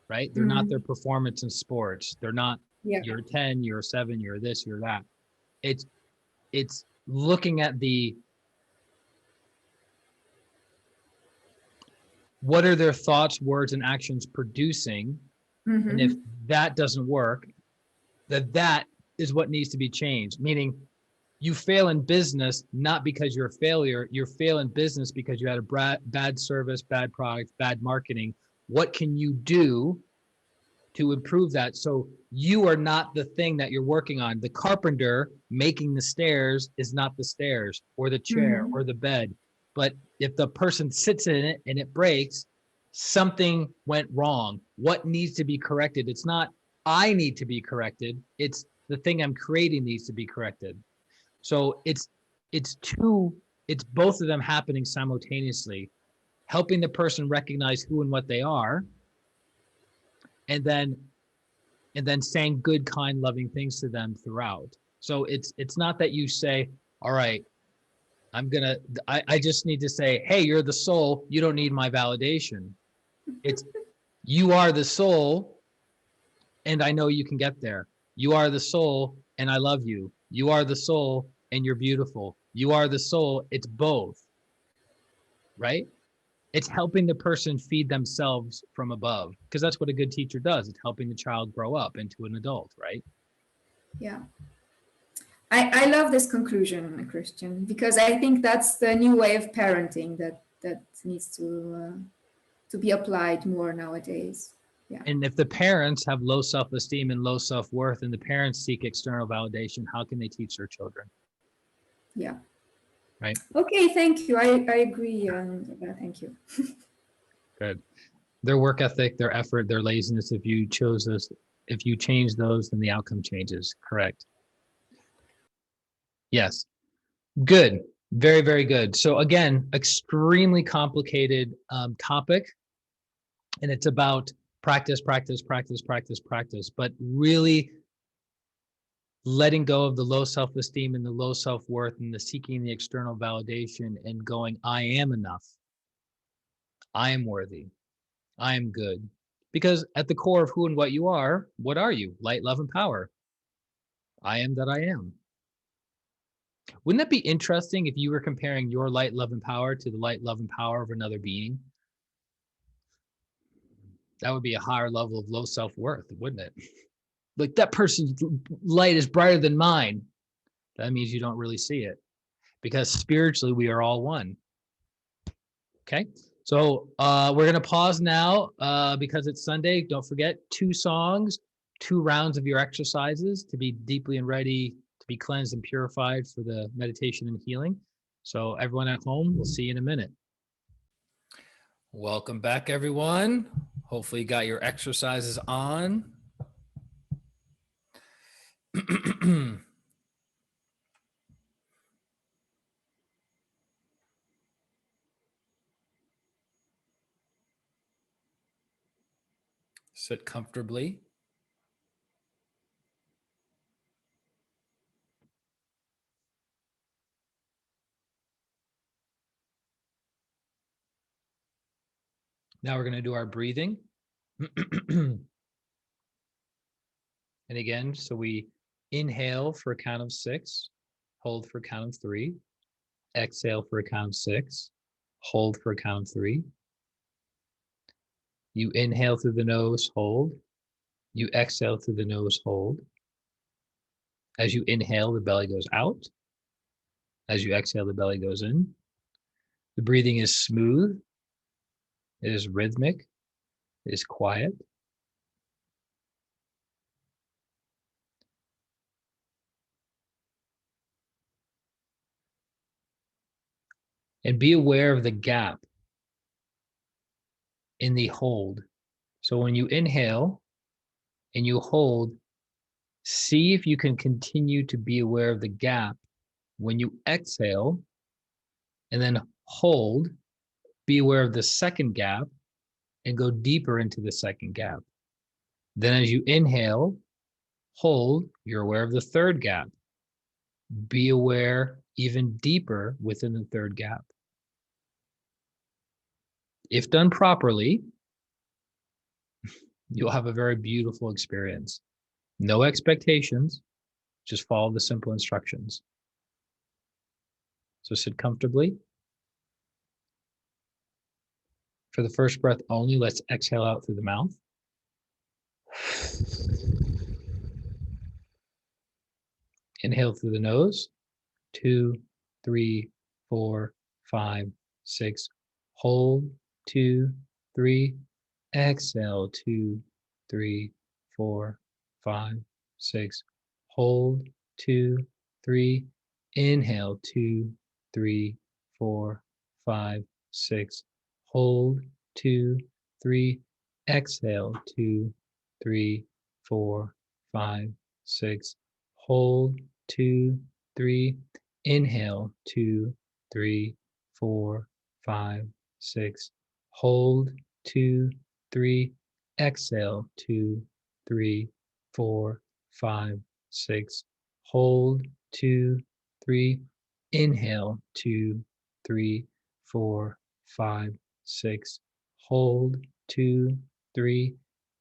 right? They're not their performance in sports. They're not you're 10, you're 7, you're this, you're that. It's looking at what are their thoughts, words, and actions producing? And if that doesn't work, that is what needs to be changed. Meaning you fail in business, not because you're a failure. You fail in business because you had a bad service, bad product, bad marketing. What can you do to improve that? So you are not the thing that you're working on. The carpenter making the stairs is not the stairs or the chair or the bed. But if the person sits in it and it breaks, something went wrong. What needs to be corrected? It's not, I need to be corrected. It's the thing I'm creating needs to be corrected. So it's both of them happening simultaneously, helping the person recognize who and what they are, and then saying good, kind, loving things to them throughout. So it's not that you say, all right, I just need to say, hey, you're the soul. You don't need my validation. It's you are the soul, and I know you can get there. You are the soul, and I love you. You are the soul, and you're beautiful. You are the soul. It's both, right? It's helping the person feed themselves from above, because that's what a good teacher does. It's helping the child grow up into an adult, right? Yeah. I love this conclusion, Christian, because I think that's the new way of parenting that needs to be applied more nowadays. Yeah. And if the parents have low self-esteem and low self-worth, and the parents seek external validation, how can they teach their children? Yeah. Right. Okay. Thank you. I agree. Thank you. Good. Their work ethic, their effort, their laziness. If you change those, then the outcome changes. Correct. Yes. Good. Very, very good. So again, extremely complicated topic, and it's about practice, practice, practice, practice, practice, but really letting go of the low self-esteem and the low self-worth and the seeking the external validation and going, I am enough. I am worthy. I am good. Because at the core of who and what you are, what are you? Light, love, and power. I am that I am. Wouldn't that be interesting if you were comparing your light, love, and power to the light, love, and power of another being? That would be a higher level of low self-worth, wouldn't it? Like, that person's light is brighter than mine. That means you don't really see it, because spiritually we are all one. Okay. So we're going to pause now because it's Sunday. Don't forget 2 songs, 2 rounds of your exercises to be deeply and ready to be cleansed and purified for the meditation and healing. So everyone at home, we'll see you in a minute. Welcome back, everyone. Hopefully you got your exercises on. Sit comfortably. Now we're going to do our breathing. And again, so we inhale for a count of 6, hold for a count of 3, exhale for a count of 6, hold for a count of 3. You inhale through the nose, hold. You exhale through the nose, hold. As you inhale, the belly goes out. As you exhale, the belly goes in. The breathing is smooth. It is rhythmic. It is quiet. And be aware of the gap in the hold. So when you inhale and you hold, see if you can continue to be aware of the gap when you exhale, and then hold, be aware of the second gap and go deeper into the second gap. Then as you inhale, hold, you're aware of the third gap. Be aware even deeper within the third gap. If done properly, you'll have a very beautiful experience. No expectations, just follow the simple instructions. So sit comfortably. For the first breath only, let's exhale out through the mouth. Inhale through the nose. 2, 3, 4, 5, 6. Hold. 2, 3. Exhale. 2, 3, 4, 5, 6. Hold. 2, 3. Inhale. 2, 3, 4, 5, 6. Hold. 2, 3. Exhale. 2, 3, 4, 5, 6. Hold, 2, 3. Inhale, 2, 3, 4, 5, 6. Hold, 2, 3. Exhale, 2, 3, 4, 5, 6. Hold, 2, 3. Inhale, 2, 3, 4, 5, 6. Hold, 2, 3.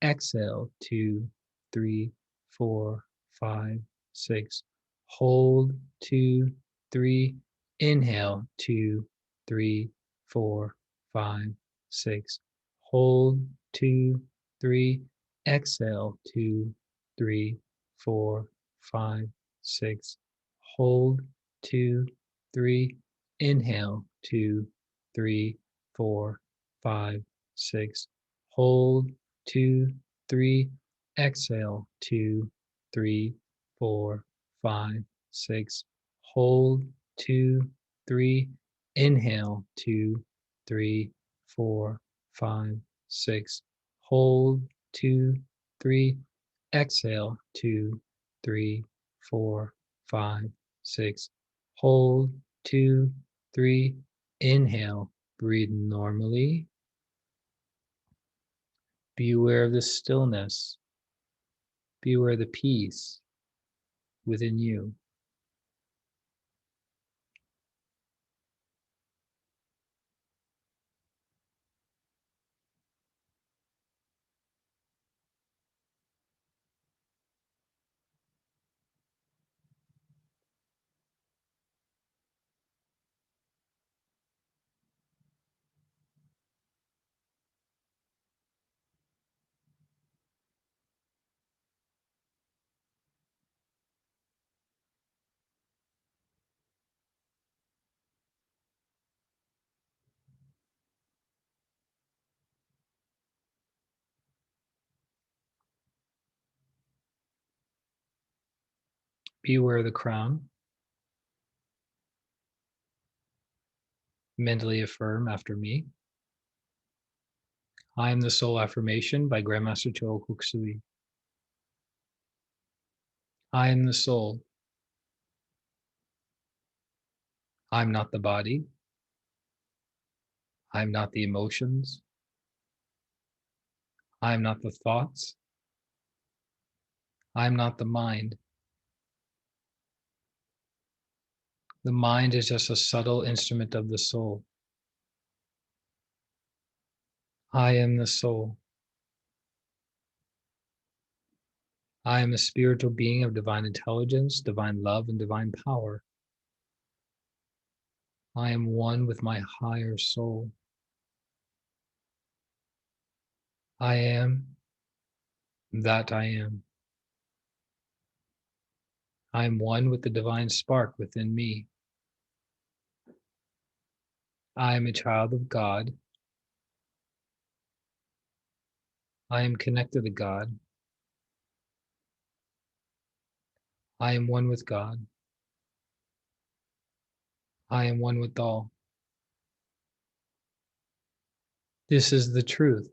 Exhale, 2, 3, 4, 5, 6. Hold, 2, 3. Inhale, 2, 3, 4, 5, 6. Hold, 2, 3. Exhale, 2, 3, 4, 5, 6. Hold, 2, 3. Inhale, 2, 3, 4, 5, 6. Hold, 2, 3. Exhale, 2, 3, 4, 5, 6. Hold, 2, 3. Inhale, 2, 3, 4, 5, 6. Hold, 2, 3. Exhale, 2, 3, 4, 5, 6. Hold, 2, 3. Inhale, breathe normally. Be aware of the stillness. Be aware of the peace within you. Be aware of the crown. Mentally affirm after me. I am the soul affirmation by Grandmaster Choa Kuk Sui. I am the soul. I'm not the body. I'm not the emotions. I'm not the thoughts. I'm not the mind. The mind is just a subtle instrument of the soul. I am the soul. I am a spiritual being of divine intelligence, divine love, and divine power. I am one with my higher soul. I am that I am. I am one with the divine spark within me. I am a child of God. I am connected to God. I am one with God. I am one with all. This is the truth,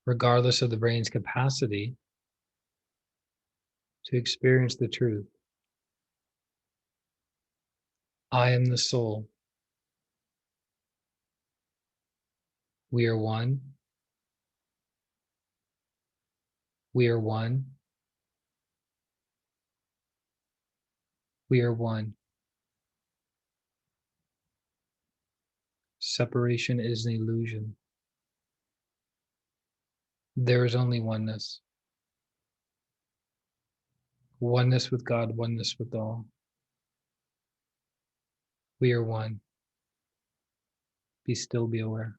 regardless of the brain's capacity to experience the truth. I am the soul. We are one. We are one. We are one. Separation is an illusion. There is only oneness. Oneness with God, oneness with all. We are one. Be still, be aware.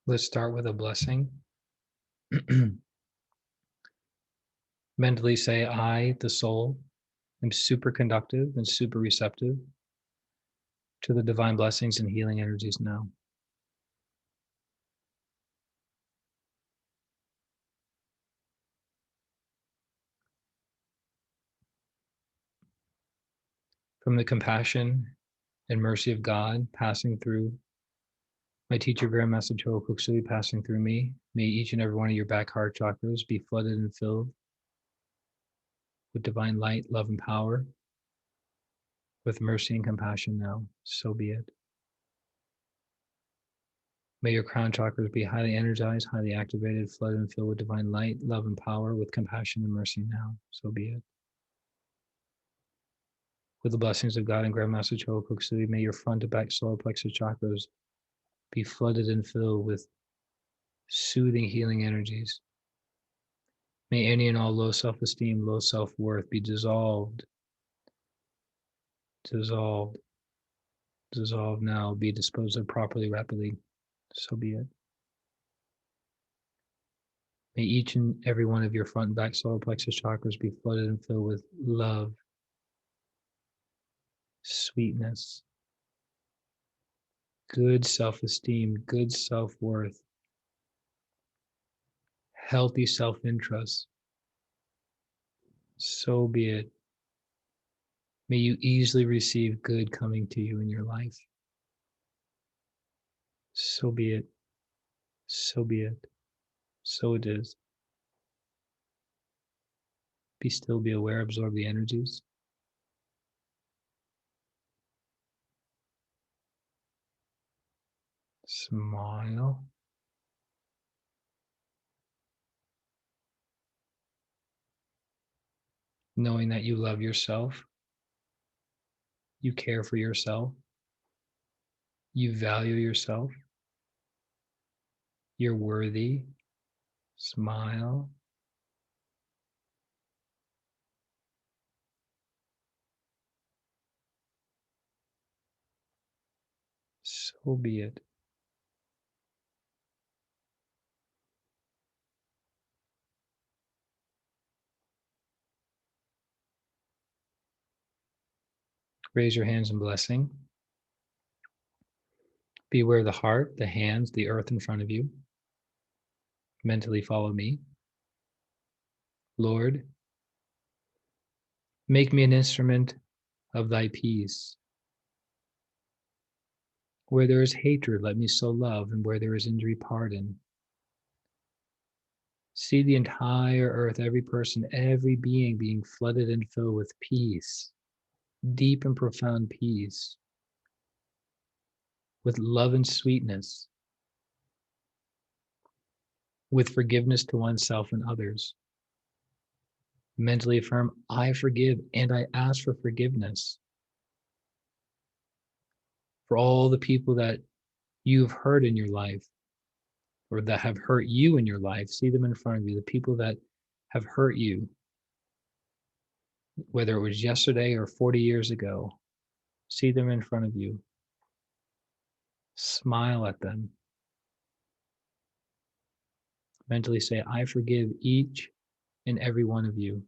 Let's start with a blessing. Mentally say, I, the soul, am super conductive and super receptive to the divine blessings and healing energies now. From the compassion and mercy of God passing through my teacher, Grandmaster Choa Kuk passing through me, may each and every one of your back heart chakras be flooded and filled with divine light, love, and power, with mercy and compassion now. So be it. May your crown chakras be highly energized, highly activated, flooded and filled with divine light, love, and power, with compassion and mercy now. So be it. With the blessings of God and Grandmaster Choa Kuk, may your front to back solar plexus chakras be flooded and filled with soothing, healing energies. May any and all low self-esteem, low self-worth be dissolved now, be disposed of properly, rapidly. So be it. May each and every one of your front and back solar plexus chakras be flooded and filled with love, sweetness, good self-esteem, good self-worth, healthy self-interest. So be it. May you easily receive good coming to you in your life. So be it. So be it. So it is. Be still, be aware, absorb the energies. Smile. Knowing that you love yourself, you care for yourself, you value yourself, you're worthy. Smile. So be it. Raise your hands in blessing. Be aware of the heart, the hands, the earth in front of you. Mentally follow me. Lord, make me an instrument of thy peace. Where there is hatred, let me sow love, and where there is injury, pardon. See the entire earth, every person, every being being flooded and filled with peace, deep and profound peace, with love and sweetness, with forgiveness to oneself and others. Mentally affirm, I forgive and I ask for forgiveness for all the people that you've hurt in your life or that have hurt you in your life. See them in front of you, the people that have hurt you, whether it was yesterday or 40 years ago. See them in front of you. Smile at them. Mentally say, I forgive each and every one of you.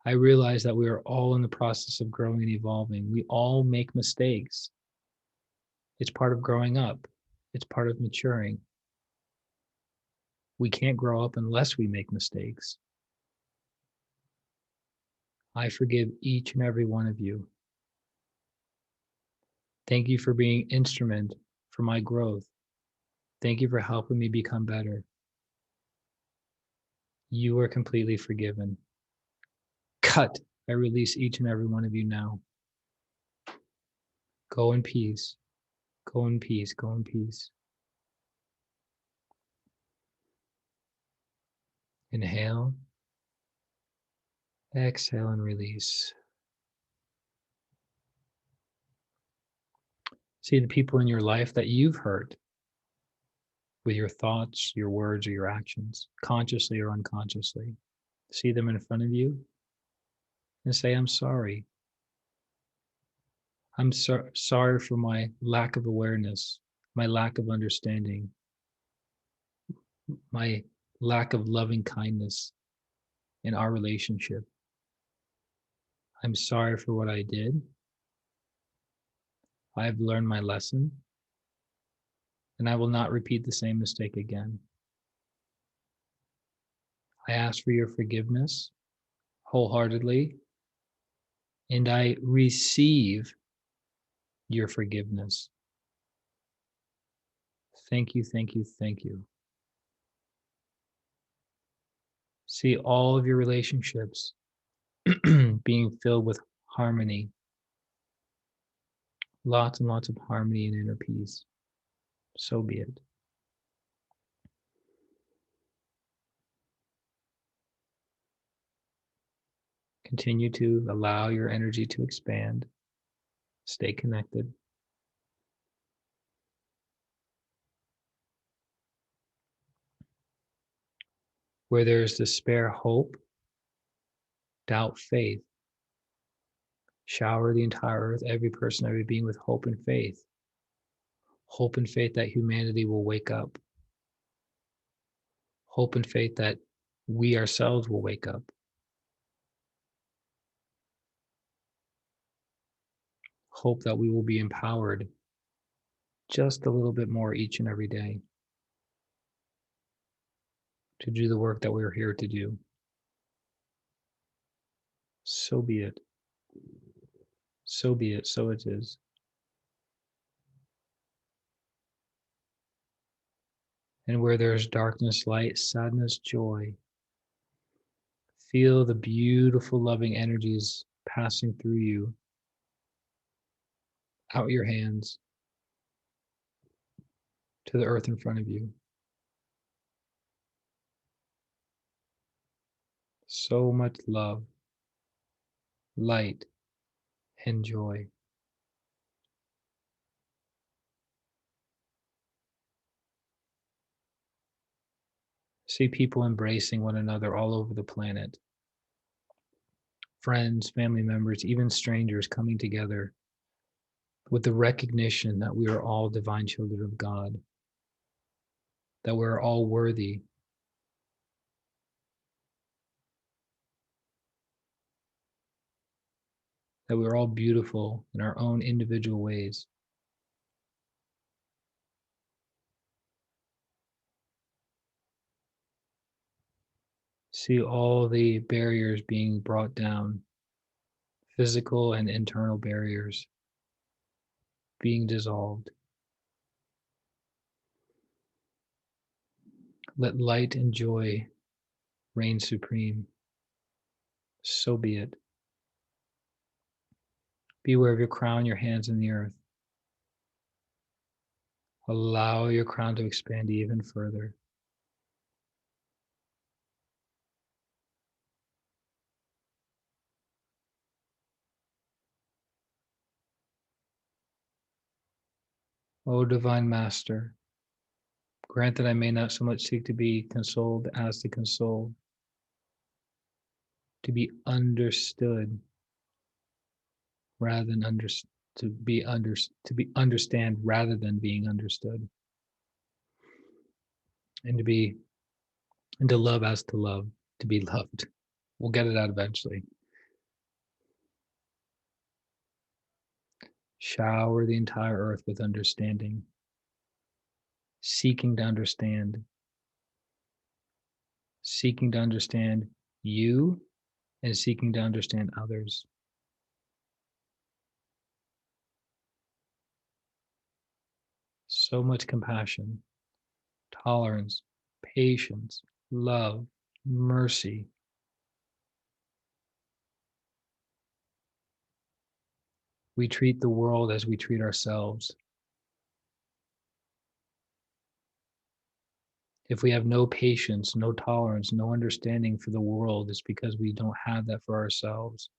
I realize that we are all in the process of growing and evolving. We all make mistakes. It's part of growing up. It's part of maturing. We can't grow up unless we make mistakes. I forgive each and every one of you. Thank you for being instrument for my growth. Thank you for helping me become better. You are completely forgiven. Cut. I release each and every one of you now. Go in peace. Go in peace. Go in peace. Inhale. Exhale and release. See the people in your life that you've hurt with your thoughts, your words, or your actions, consciously or unconsciously. See them in front of you and say, I'm sorry. I'm sorry for my lack of awareness, my lack of understanding, my lack of loving kindness in our relationship. I'm sorry for what I did. I've learned my lesson, and I will not repeat the same mistake again. I ask for your forgiveness wholeheartedly, and I receive your forgiveness. Thank you, thank you, thank you. See all of your relationships being filled with harmony, lots and lots of harmony and inner peace. So be it. Continue to allow your energy to expand. Stay connected. Where there's despair, hope, doubt, faith. Shower the entire earth, every person, every being with hope and faith. Hope and faith that humanity will wake up. Hope and faith that we ourselves will wake up. Hope that we will be empowered just a little bit more each and every day to do the work that we're here to do. So be it. So be it. So it is. And where there's darkness, light, sadness, joy, feel the beautiful, loving energies passing through you, out your hands, to the earth in front of you. So much love, light, and joy. See people embracing one another all over the planet. Friends, family members, even strangers coming together with the recognition that we are all divine children of God, that we're all worthy, that we're all beautiful in our own individual ways. See all the barriers being brought down, physical and internal barriers being dissolved. Let light and joy reign supreme. So be it. Be aware of your crown, your hands in the earth. Allow your crown to expand even further. O Divine Master, grant that I may not so much seek to be consoled as to console, to be understood rather than to be understand rather than being understood, and to love as to love, to be loved. We'll get it out eventually. Shower the entire earth with understanding, seeking to understand you and seeking to understand others. So much compassion, tolerance, patience, love, mercy. We treat the world as we treat ourselves. If we have no patience, no tolerance, no understanding for the world, it's because we don't have that for ourselves.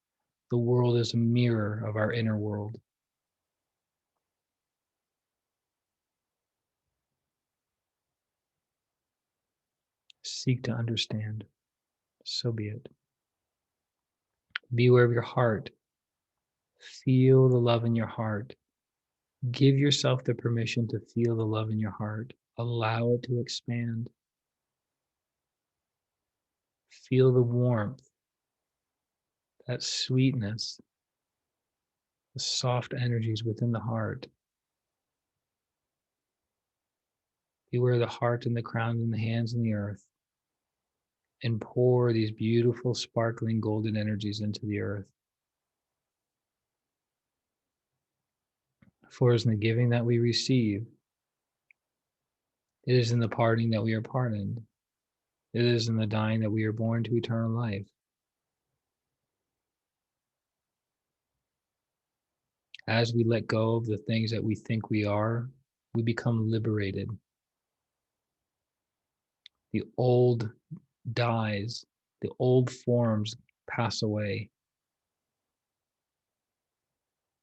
The world is a mirror of our inner world. Seek to understand. So be it. Be aware of your heart. Feel the love in your heart. Give yourself the permission to feel the love in your heart. Allow it to expand. Feel the warmth, that sweetness, the soft energies within the heart. Beware the heart and the crown and the hands and the earth. And pour these beautiful, sparkling golden energies into the earth. For as in the giving that we receive, it is in the parting that we are pardoned. It is in the dying that we are born to eternal life. As we let go of the things that we think we are, we become liberated. The old dies, the old forms pass away.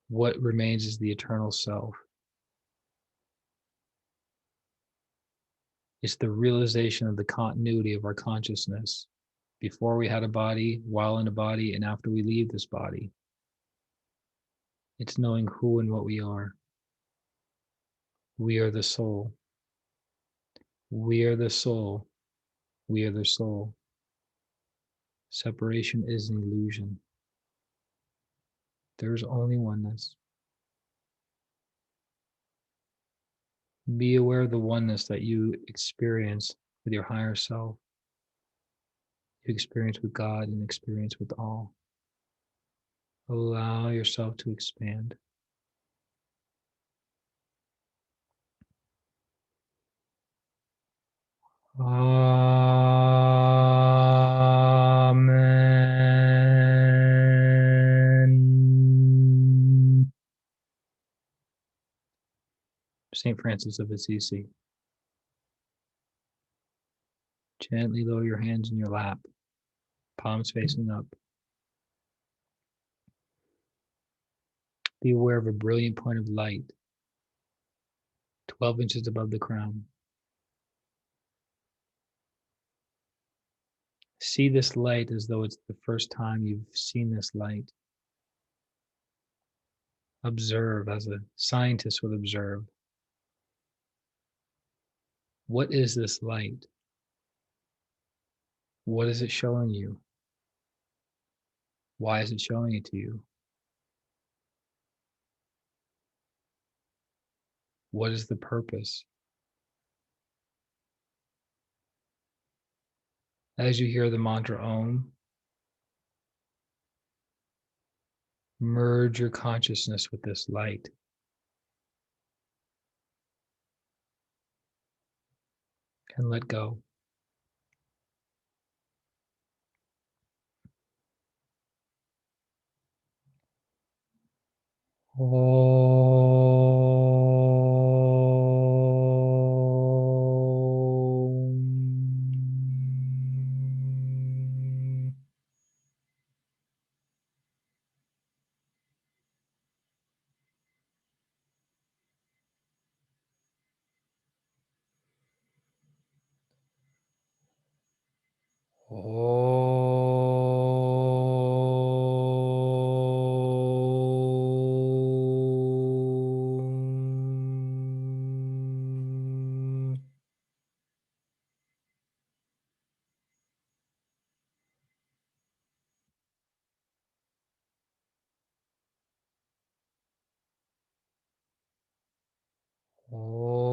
What remains is the eternal self. It's the realization of the continuity of our consciousness before we had a body, while in a body, and after we leave this body. It's knowing who and what we are. We are the soul. We are the soul. We are the soul. Separation is an illusion. There's only oneness. Be aware of the oneness that you experience with your higher self, you experience with God, and experience with all. Allow yourself to expand. Amen. St. Francis of Assisi. Gently lower your hands in your lap, palms facing up. Be aware of a brilliant point of light, 12 inches above the crown. See this light as though it's the first time you've seen this light. Observe as a scientist would observe. What is this light? What is it showing you? Why is it showing it to you? What is the purpose? As you hear the mantra Om, merge your consciousness with this light. And let go. Om. Om. Om.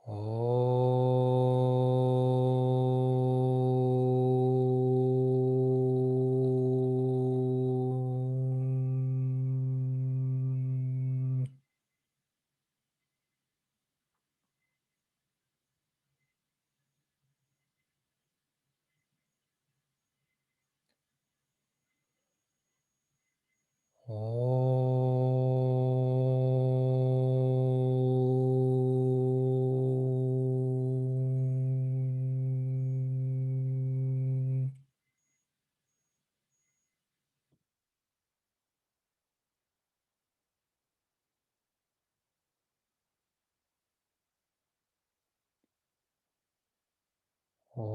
Om. Om. Be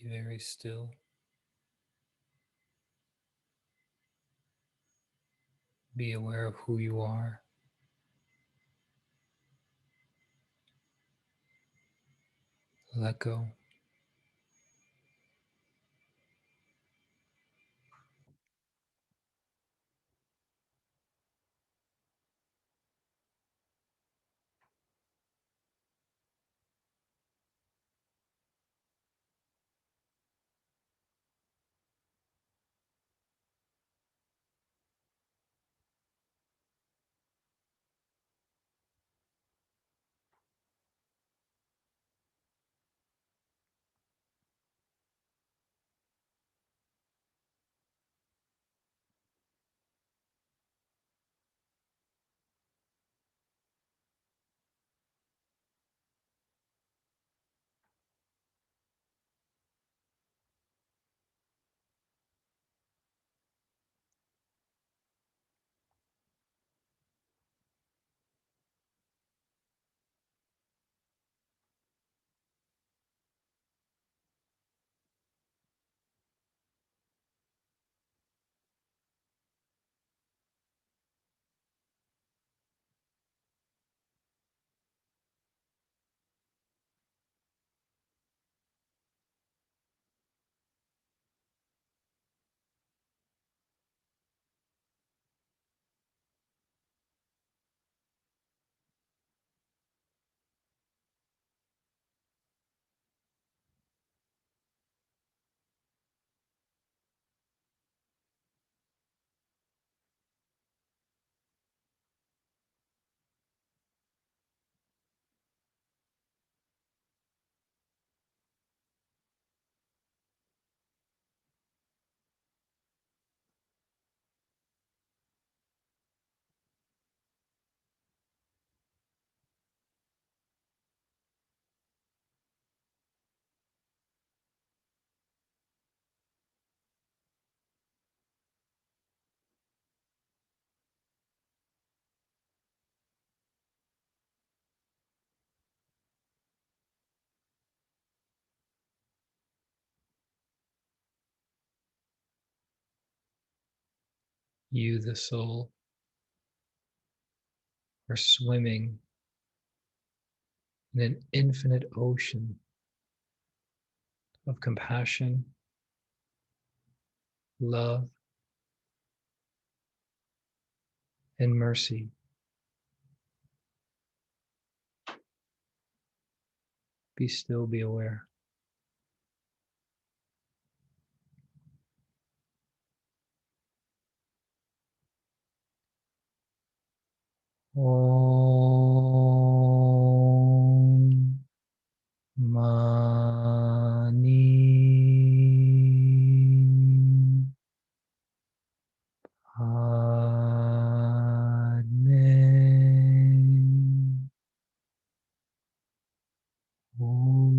very still. Be aware of who you are. Let go. You, the soul, are swimming in an infinite ocean of compassion, love, and mercy. Be still, be aware. Om Mani Padme Om.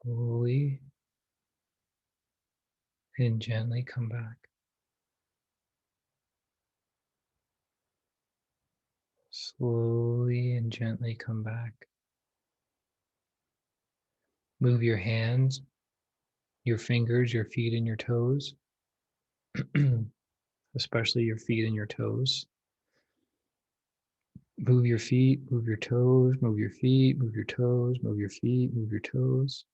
Slowly and gently come back. Slowly and gently come back. Move your hands, your fingers, your feet, and your toes, especially your feet and your toes. Move your feet, move your toes, move your feet, move your toes, move your feet, move your toes.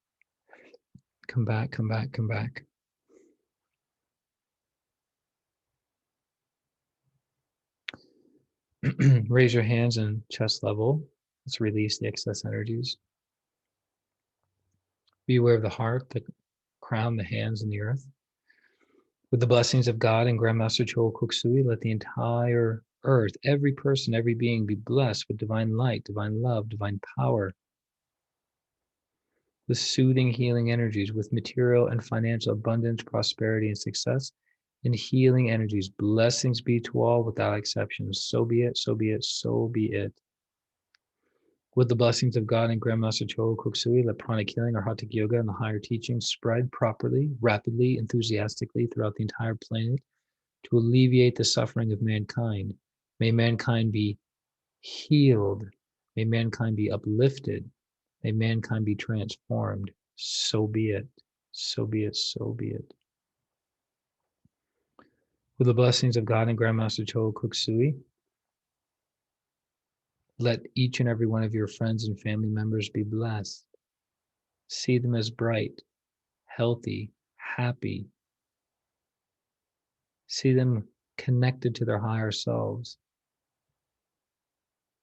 Come back, come back, come back. Raise your hands and chest level. Let's release the excess energies. Be aware of the heart, the crown, the hands, and the earth. With the blessings of God and Grandmaster Choel Koksui, let the entire earth, every person, every being be blessed with divine light, divine love, divine power, with soothing, healing energies, with material and financial abundance, prosperity, and success, and healing energies. Blessings be to all without exception. So be it, so be it, so be it. With the blessings of God and Grandmaster Choel Koksui, let Pranic healing, Arhatic yoga, and the higher teachings spread properly, rapidly, enthusiastically throughout the entire planet to alleviate the suffering of mankind. May mankind be healed. May mankind be uplifted. May mankind be transformed. So be it. So be it. So be it. With the blessings of God and Grandmaster Choel Koksui, let each and every one of your friends and family members be blessed. See them as bright, healthy, happy. See them connected to their higher selves.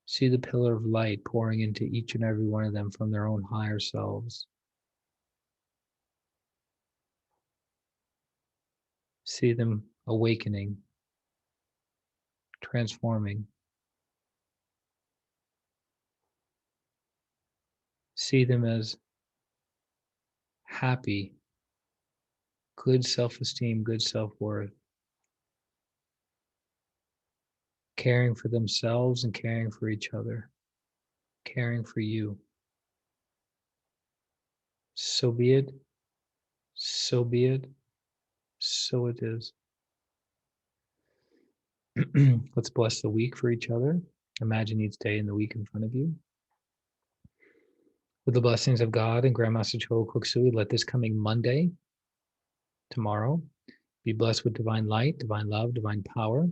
See the pillar of light pouring into each and every one of them from their own higher selves. See them awakening, transforming. See them as happy, good self-esteem, good self-worth, caring for themselves and caring for each other, caring for you. So be it, so be it, so it is. Let's bless the week for each other. Imagine each day in the week in front of you. With the blessings of God and Grandmaster Choel Koksui, let this coming Monday, tomorrow, be blessed with divine light, divine love, divine power.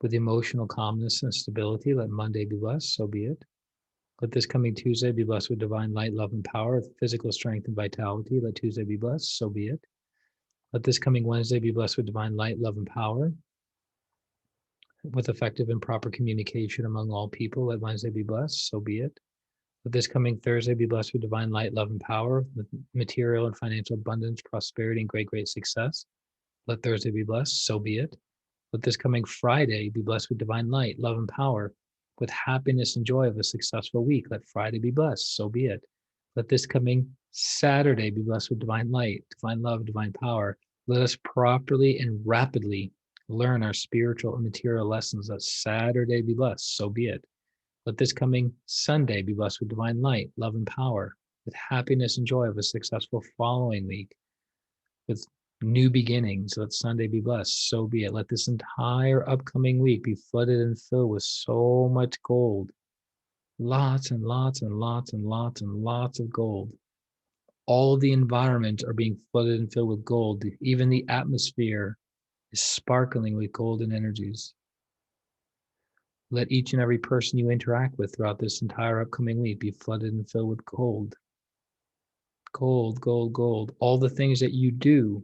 With emotional calmness and stability, let Monday be blessed, so be it. Let this coming Tuesday be blessed with divine light, love, and power, with physical strength and vitality. Let Tuesday be blessed, so be it. Let this coming Wednesday be blessed with divine light, love, and power, with effective and proper communication among all people. Let Wednesday be blessed, so be it. Let this coming Thursday be blessed with divine light, love, and power, with material and financial abundance, prosperity, and great, great success. Let Thursday be blessed, so be it. Let this coming Friday be blessed with divine light, love, and power, with happiness and joy of a successful week. Let Friday be blessed, so be it. Let this coming Saturday be blessed with divine light, divine love, divine power. Let us properly and rapidly learn our spiritual and material lessons. Let Saturday be blessed, so be it. Let this coming Sunday be blessed with divine light, love, and power, with happiness and joy of a successful following week, with new beginnings. Let Sunday be blessed, so be it. Let this entire upcoming week be flooded and filled with so much gold. Lots and lots and lots and lots and lots of gold. All the environments are being flooded and filled with gold. Even the atmosphere is sparkling with golden energies. Let each and every person you interact with throughout this entire upcoming week be flooded and filled with gold. Gold, gold, gold. All the things that you do,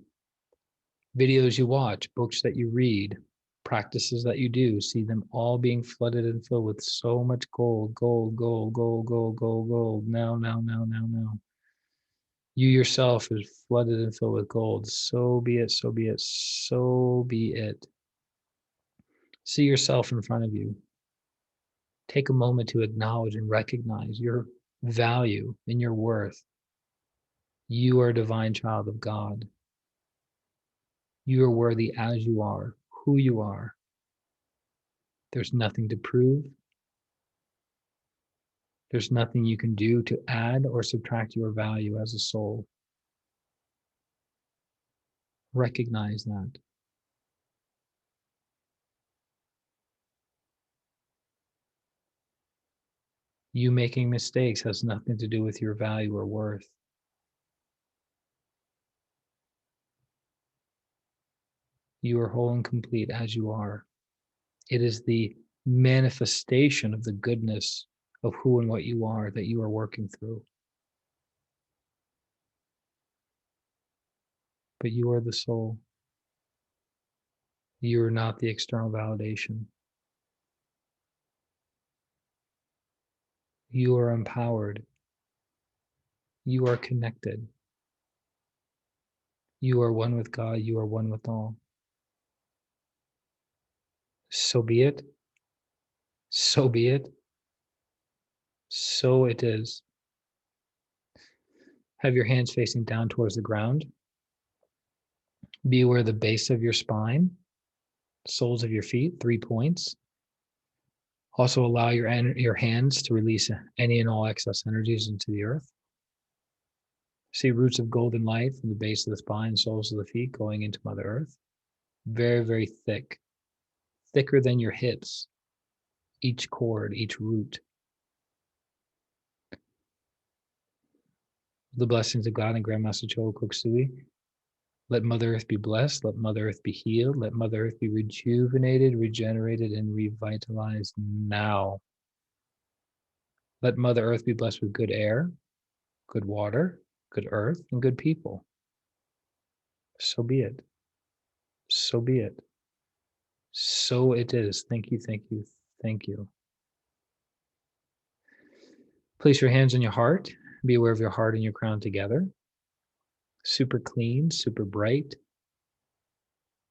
videos you watch, books that you read, practices that you do, see them all being flooded and filled with so much gold, gold, gold, gold, gold, gold, gold. Now, now, now, now, now. You yourself is flooded and filled with gold. So be it, so be it, so be it. See yourself in front of you. Take a moment to acknowledge and recognize your value and your worth. You are a divine child of God. You are worthy as you are, who you are. There's nothing to prove. There's nothing you can do to add or subtract your value as a soul. Recognize that. You making mistakes has nothing to do with your value or worth. You are whole and complete as you are. It is the manifestation of the goodness of who and what you are that you are working through. But you are the soul. You are not the external validation. You are empowered. You are connected. You are one with God. You are one with all. So be it. So be it. So it is. Have your hands facing down towards the ground. Be aware of the base of your spine, soles of your feet, 3 points. Also allow your hands to release any and all excess energies into the earth. See roots of golden light from the base of the spine, soles of the feet going into Mother Earth. Very, very thick, thicker than your hips, each cord, each root. The blessings of God and Grandmaster Chola Koksui. Let Mother Earth be blessed. Let Mother Earth be healed. Let Mother Earth be rejuvenated, regenerated, and revitalized now. Let Mother Earth be blessed with good air, good water, good earth, and good people. So be it. So be it. So it is. Thank you, thank you, thank you. Place your hands on your heart. Be aware of your heart and your crown together. Super clean, super bright.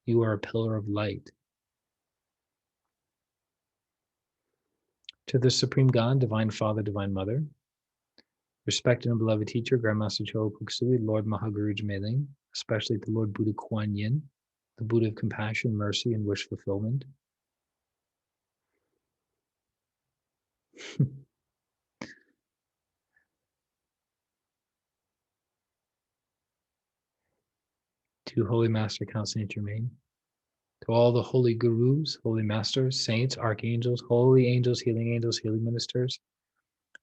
You are a pillar of light. To the Supreme God, Divine Father, Divine Mother, respected and beloved teacher, Grandmaster Chola Koksui, Lord Mahaguru Jmeling, especially the Lord Buddha Kuan Yin, the Buddha of compassion, mercy, and wish fulfillment. To Holy Master Count Saint Germain, to all the holy gurus, holy masters, saints, archangels, holy angels, healing ministers,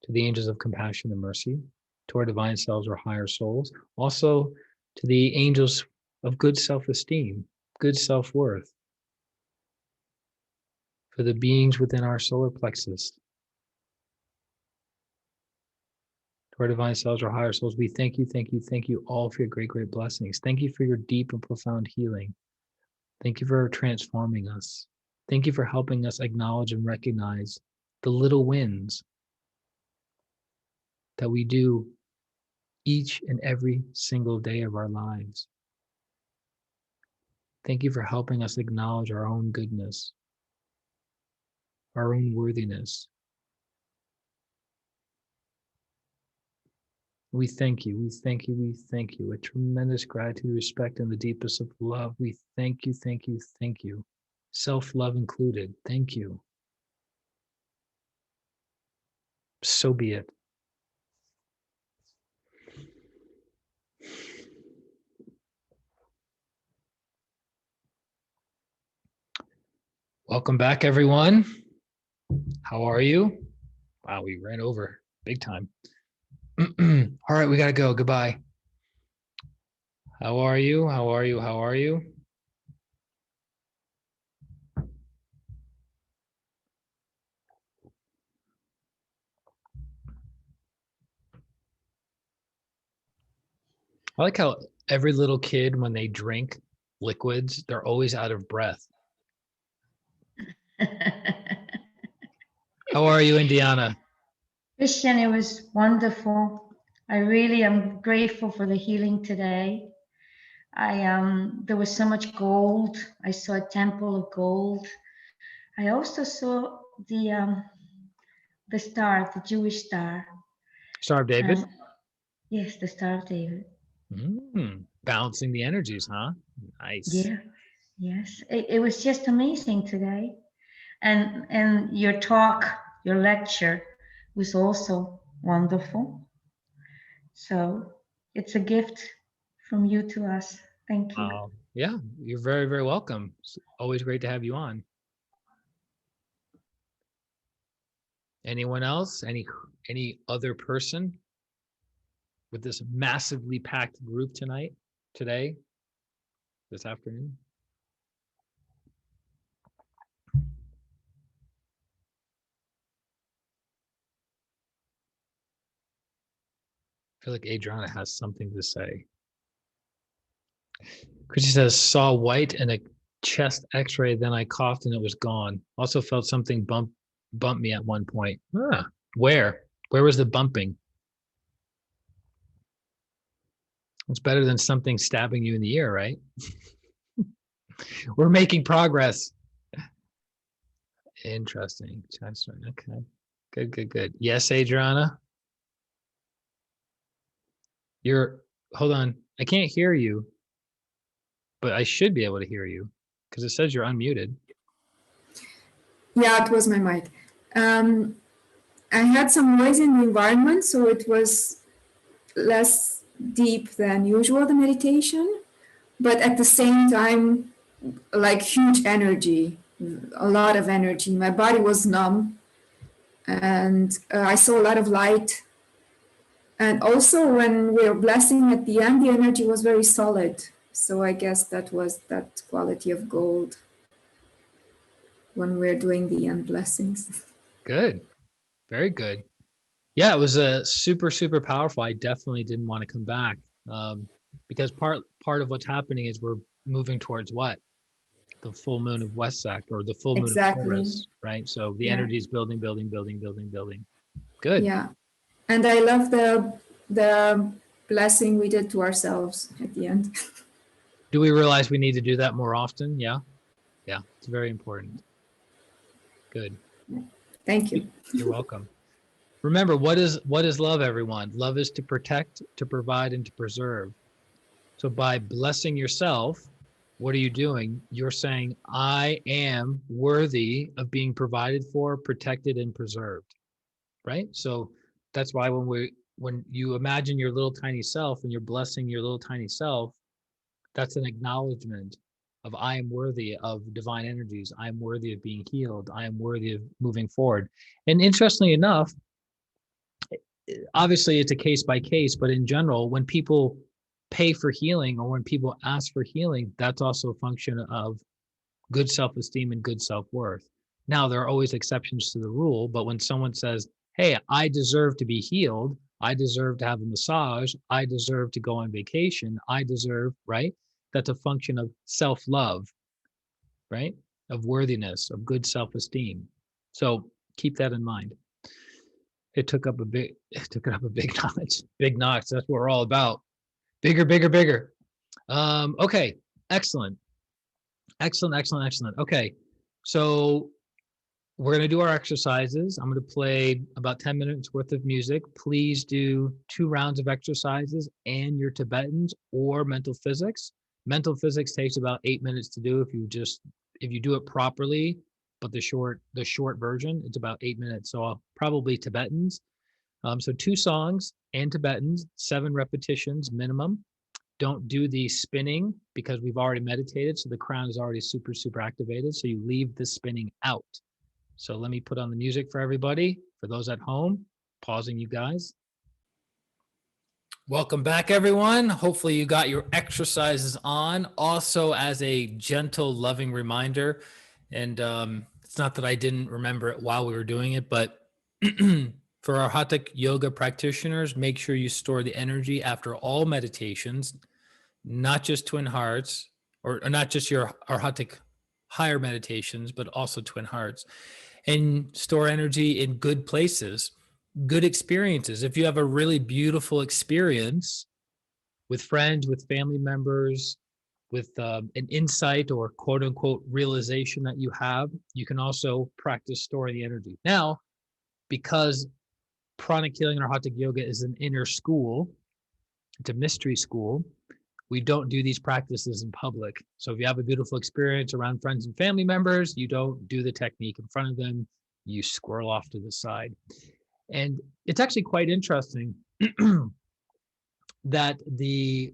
to the angels of compassion and mercy, to our divine selves or higher souls, also to the angels of good self-esteem, good self-worth, for the beings within our solar plexus, to our divine selves or higher souls, we thank you all for your great, great blessings. Thank you for your deep and profound healing. Thank you for transforming us. Thank you for helping us acknowledge and recognize the little wins that we do each and every single day of our lives. Thank you for helping us acknowledge our own goodness, our own worthiness. We thank you, we thank you, we thank you. With tremendous gratitude, respect, and the deepest of love, we thank you, thank you, thank you. Self-love included, thank you. So be it. Welcome back, everyone. How are you? Wow, we ran over big time. All right, we gotta go. Goodbye. How are you? How are you? How are you? I like how every little kid, when they drink liquids, they're always out of breath. How are you, Indiana? Christian, it was wonderful. I really am grateful for the healing today. There was so much gold. I saw a temple of gold. I also saw the star, the Jewish star. Star of David? Yes, the Star of David. Balancing the energies, huh? Nice. Yeah, yes. It was just amazing today. And your talk, your lecture was also wonderful. So it's a gift from you to us. Thank you. Yeah, you're very, very welcome. It's always great to have you on. Anyone else? Any other person with this massively packed group today, this afternoon? I feel like Adriana has something to say. Chrissy says, saw white and a chest x-ray, then I coughed and it was gone. Also felt something bump me at one point. Where was the bumping? It's better than something stabbing you in the ear, right? We're making progress. Interesting. Okay. Good. Yes, Adriana. Hold on. I can't hear you, but I should be able to hear you because it says you're unmuted. Yeah, it was my mic. I had some noise in the environment, so it was less deep than usual, the meditation, but at the same time, like huge energy, a lot of energy. My body was numb, and I saw a lot of light. And also when we were blessing at the end, the energy was very solid. So I guess that was that quality of gold when we're doing the end blessings. Good. Very good. Yeah, it was a super, super powerful. I definitely didn't want to come back because part of what's happening is we're moving towards what? The full moon of Westsec or the full moon Exactly. of Taurus, right? So the energy is building. Good. Yeah. And I love the blessing we did to ourselves at the end. Do we realize we need to do that more often? Yeah. Yeah. It's very important. Good. Thank you. You're welcome. Remember, what is love, everyone? Love is to protect, to provide, and to preserve. So by blessing yourself, what are you doing? You're saying, I am worthy of being provided for, protected, and preserved, right? So that's why when you imagine your little tiny self and you're blessing your little tiny self, that's an acknowledgement of I am worthy of divine energies. I am worthy of being healed. I am worthy of moving forward. And interestingly enough, obviously it's a case by case, but in general, when people pay for healing or when people ask for healing, that's also a function of good self-esteem and good self-worth. Now, there are always exceptions to the rule, but when someone says, hey, I deserve to be healed, I deserve to have a massage, I deserve to go on vacation, I deserve, right? That's a function of self-love, right? Of worthiness, of good self-esteem. So keep that in mind. It took up a big notch. Big notch. That's what we're all about. Bigger. Okay. Excellent. Okay. So we're going to do our exercises. I'm going to play about 10 minutes worth of music. Please do 2 rounds of exercises and your Tibetans or mental physics. Mental physics takes about 8 minutes to do if you do it properly, but the short version, it's about 8 minutes. So I'll probably Tibetans. So 2 songs and Tibetans, 7 repetitions minimum. Don't do the spinning because we've already meditated. So the crown is already super, super activated. So you leave the spinning out. So let me put on the music for everybody. For those at home, pausing you guys. Welcome back, everyone. Hopefully you got your exercises on. Also, as a gentle, loving reminder, and it's not that I didn't remember it while we were doing it, but for our Arhatic yoga practitioners, make sure you store the energy after all meditations, not just Twin Hearts, or not just your Arhatic higher meditations, but also Twin Hearts. And store energy in good places, good experiences. If you have a really beautiful experience with friends, with family members, with an insight or quote unquote realization that you have, you can also practice storing the energy. Now, because Pranic healing and Arhatic yoga is an inner school, it's a mystery school, we don't do these practices in public. So if you have a beautiful experience around friends and family members, you don't do the technique in front of them, you squirrel off to the side. And it's actually quite interesting that the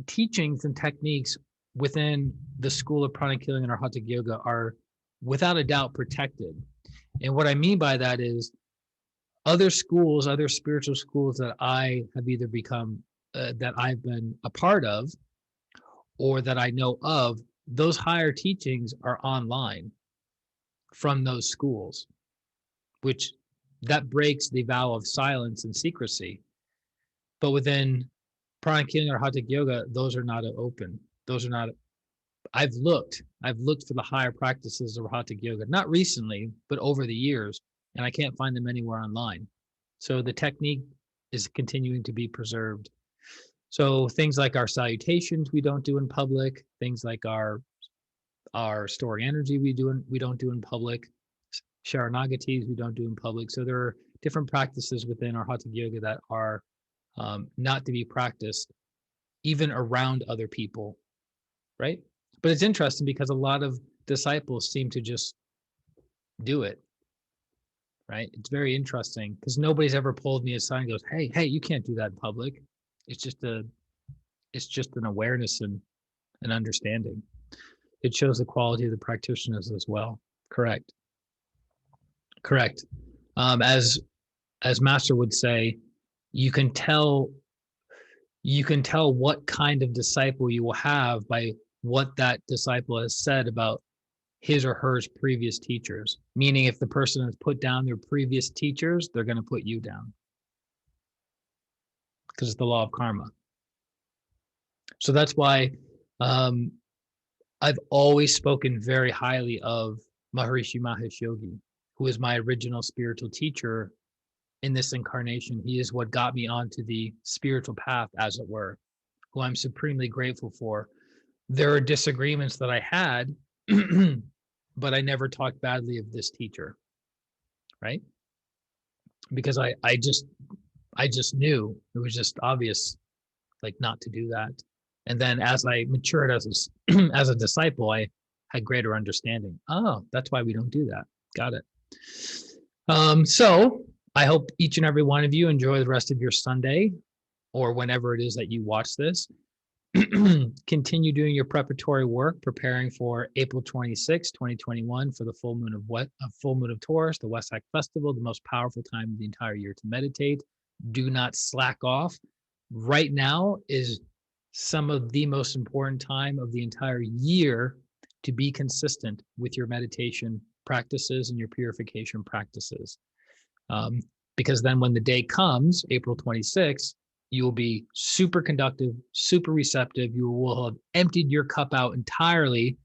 teachings and techniques within the school of pranic healing and Arhatic yoga are without a doubt protected. And what I mean by that is other schools, other spiritual schools that I have either become, that I've been a part of or that I know of, those higher teachings are online from those schools, which that breaks the vow of silence and secrecy. But within pranic healing or Arhatic yoga, those are not open. Those are not. I've looked for the higher practices of Arhatic yoga, not recently, but over the years, and I can't find them anywhere online. So the technique is continuing to be preserved. So things like our salutations we don't do in public, things like our storing energy we don't do in public, Sharanagatis we don't do in public. So there are different practices within Arhatic yoga that are not to be practiced even around other people, right? But it's interesting because a lot of disciples seem to just do it, right? It's very interesting because nobody's ever pulled me aside and goes, hey, you can't do that in public. It's just an awareness and an understanding. It shows the quality of the practitioners as well. Correct. As Master would say, you can tell what kind of disciple you will have by what that disciple has said about his or her previous teachers. Meaning if the person has put down their previous teachers, they're going to put you down because it's the law of karma. So that's why I've always spoken very highly of Maharishi Mahesh Yogi, who is my original spiritual teacher in this incarnation. He is what got me onto the spiritual path, as it were, who I'm supremely grateful for. There are disagreements that I had, but I never talked badly of this teacher, right? Because I just knew it was just obvious, like, not to do that. And then as I matured as a disciple, I had greater understanding. Oh, that's why we don't do that. Got it. So I hope each and every one of you enjoy the rest of your Sunday, or whenever it is that you watch this. Continue doing your preparatory work, preparing for April 26, 2021 for the full moon of Taurus, the Wesak Festival, the most powerful time of the entire year to meditate. Do not slack off. Right now is some of the most important time of the entire year to be consistent with your meditation practices and your purification practices. Because then when the day comes, April 26th, you will be super conductive, super receptive. You will have emptied your cup out entirely,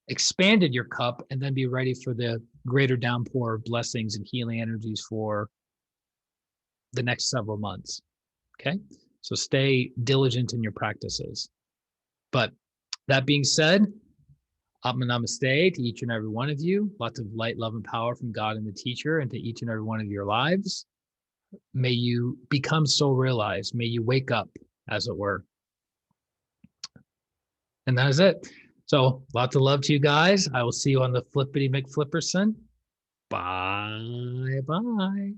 expanded your cup, and then be ready for the greater downpour of blessings and healing energies for the next several months. Okay? So stay diligent in your practices. But that being said, Atma Namaste to each and every one of you. Lots of light, love, and power from God and the teacher into each and every one of your lives. May you become so realized. May you wake up, as it were. And that is it. So lots of love to you guys. I will see you on the Flippity McFlipperson. Bye-bye.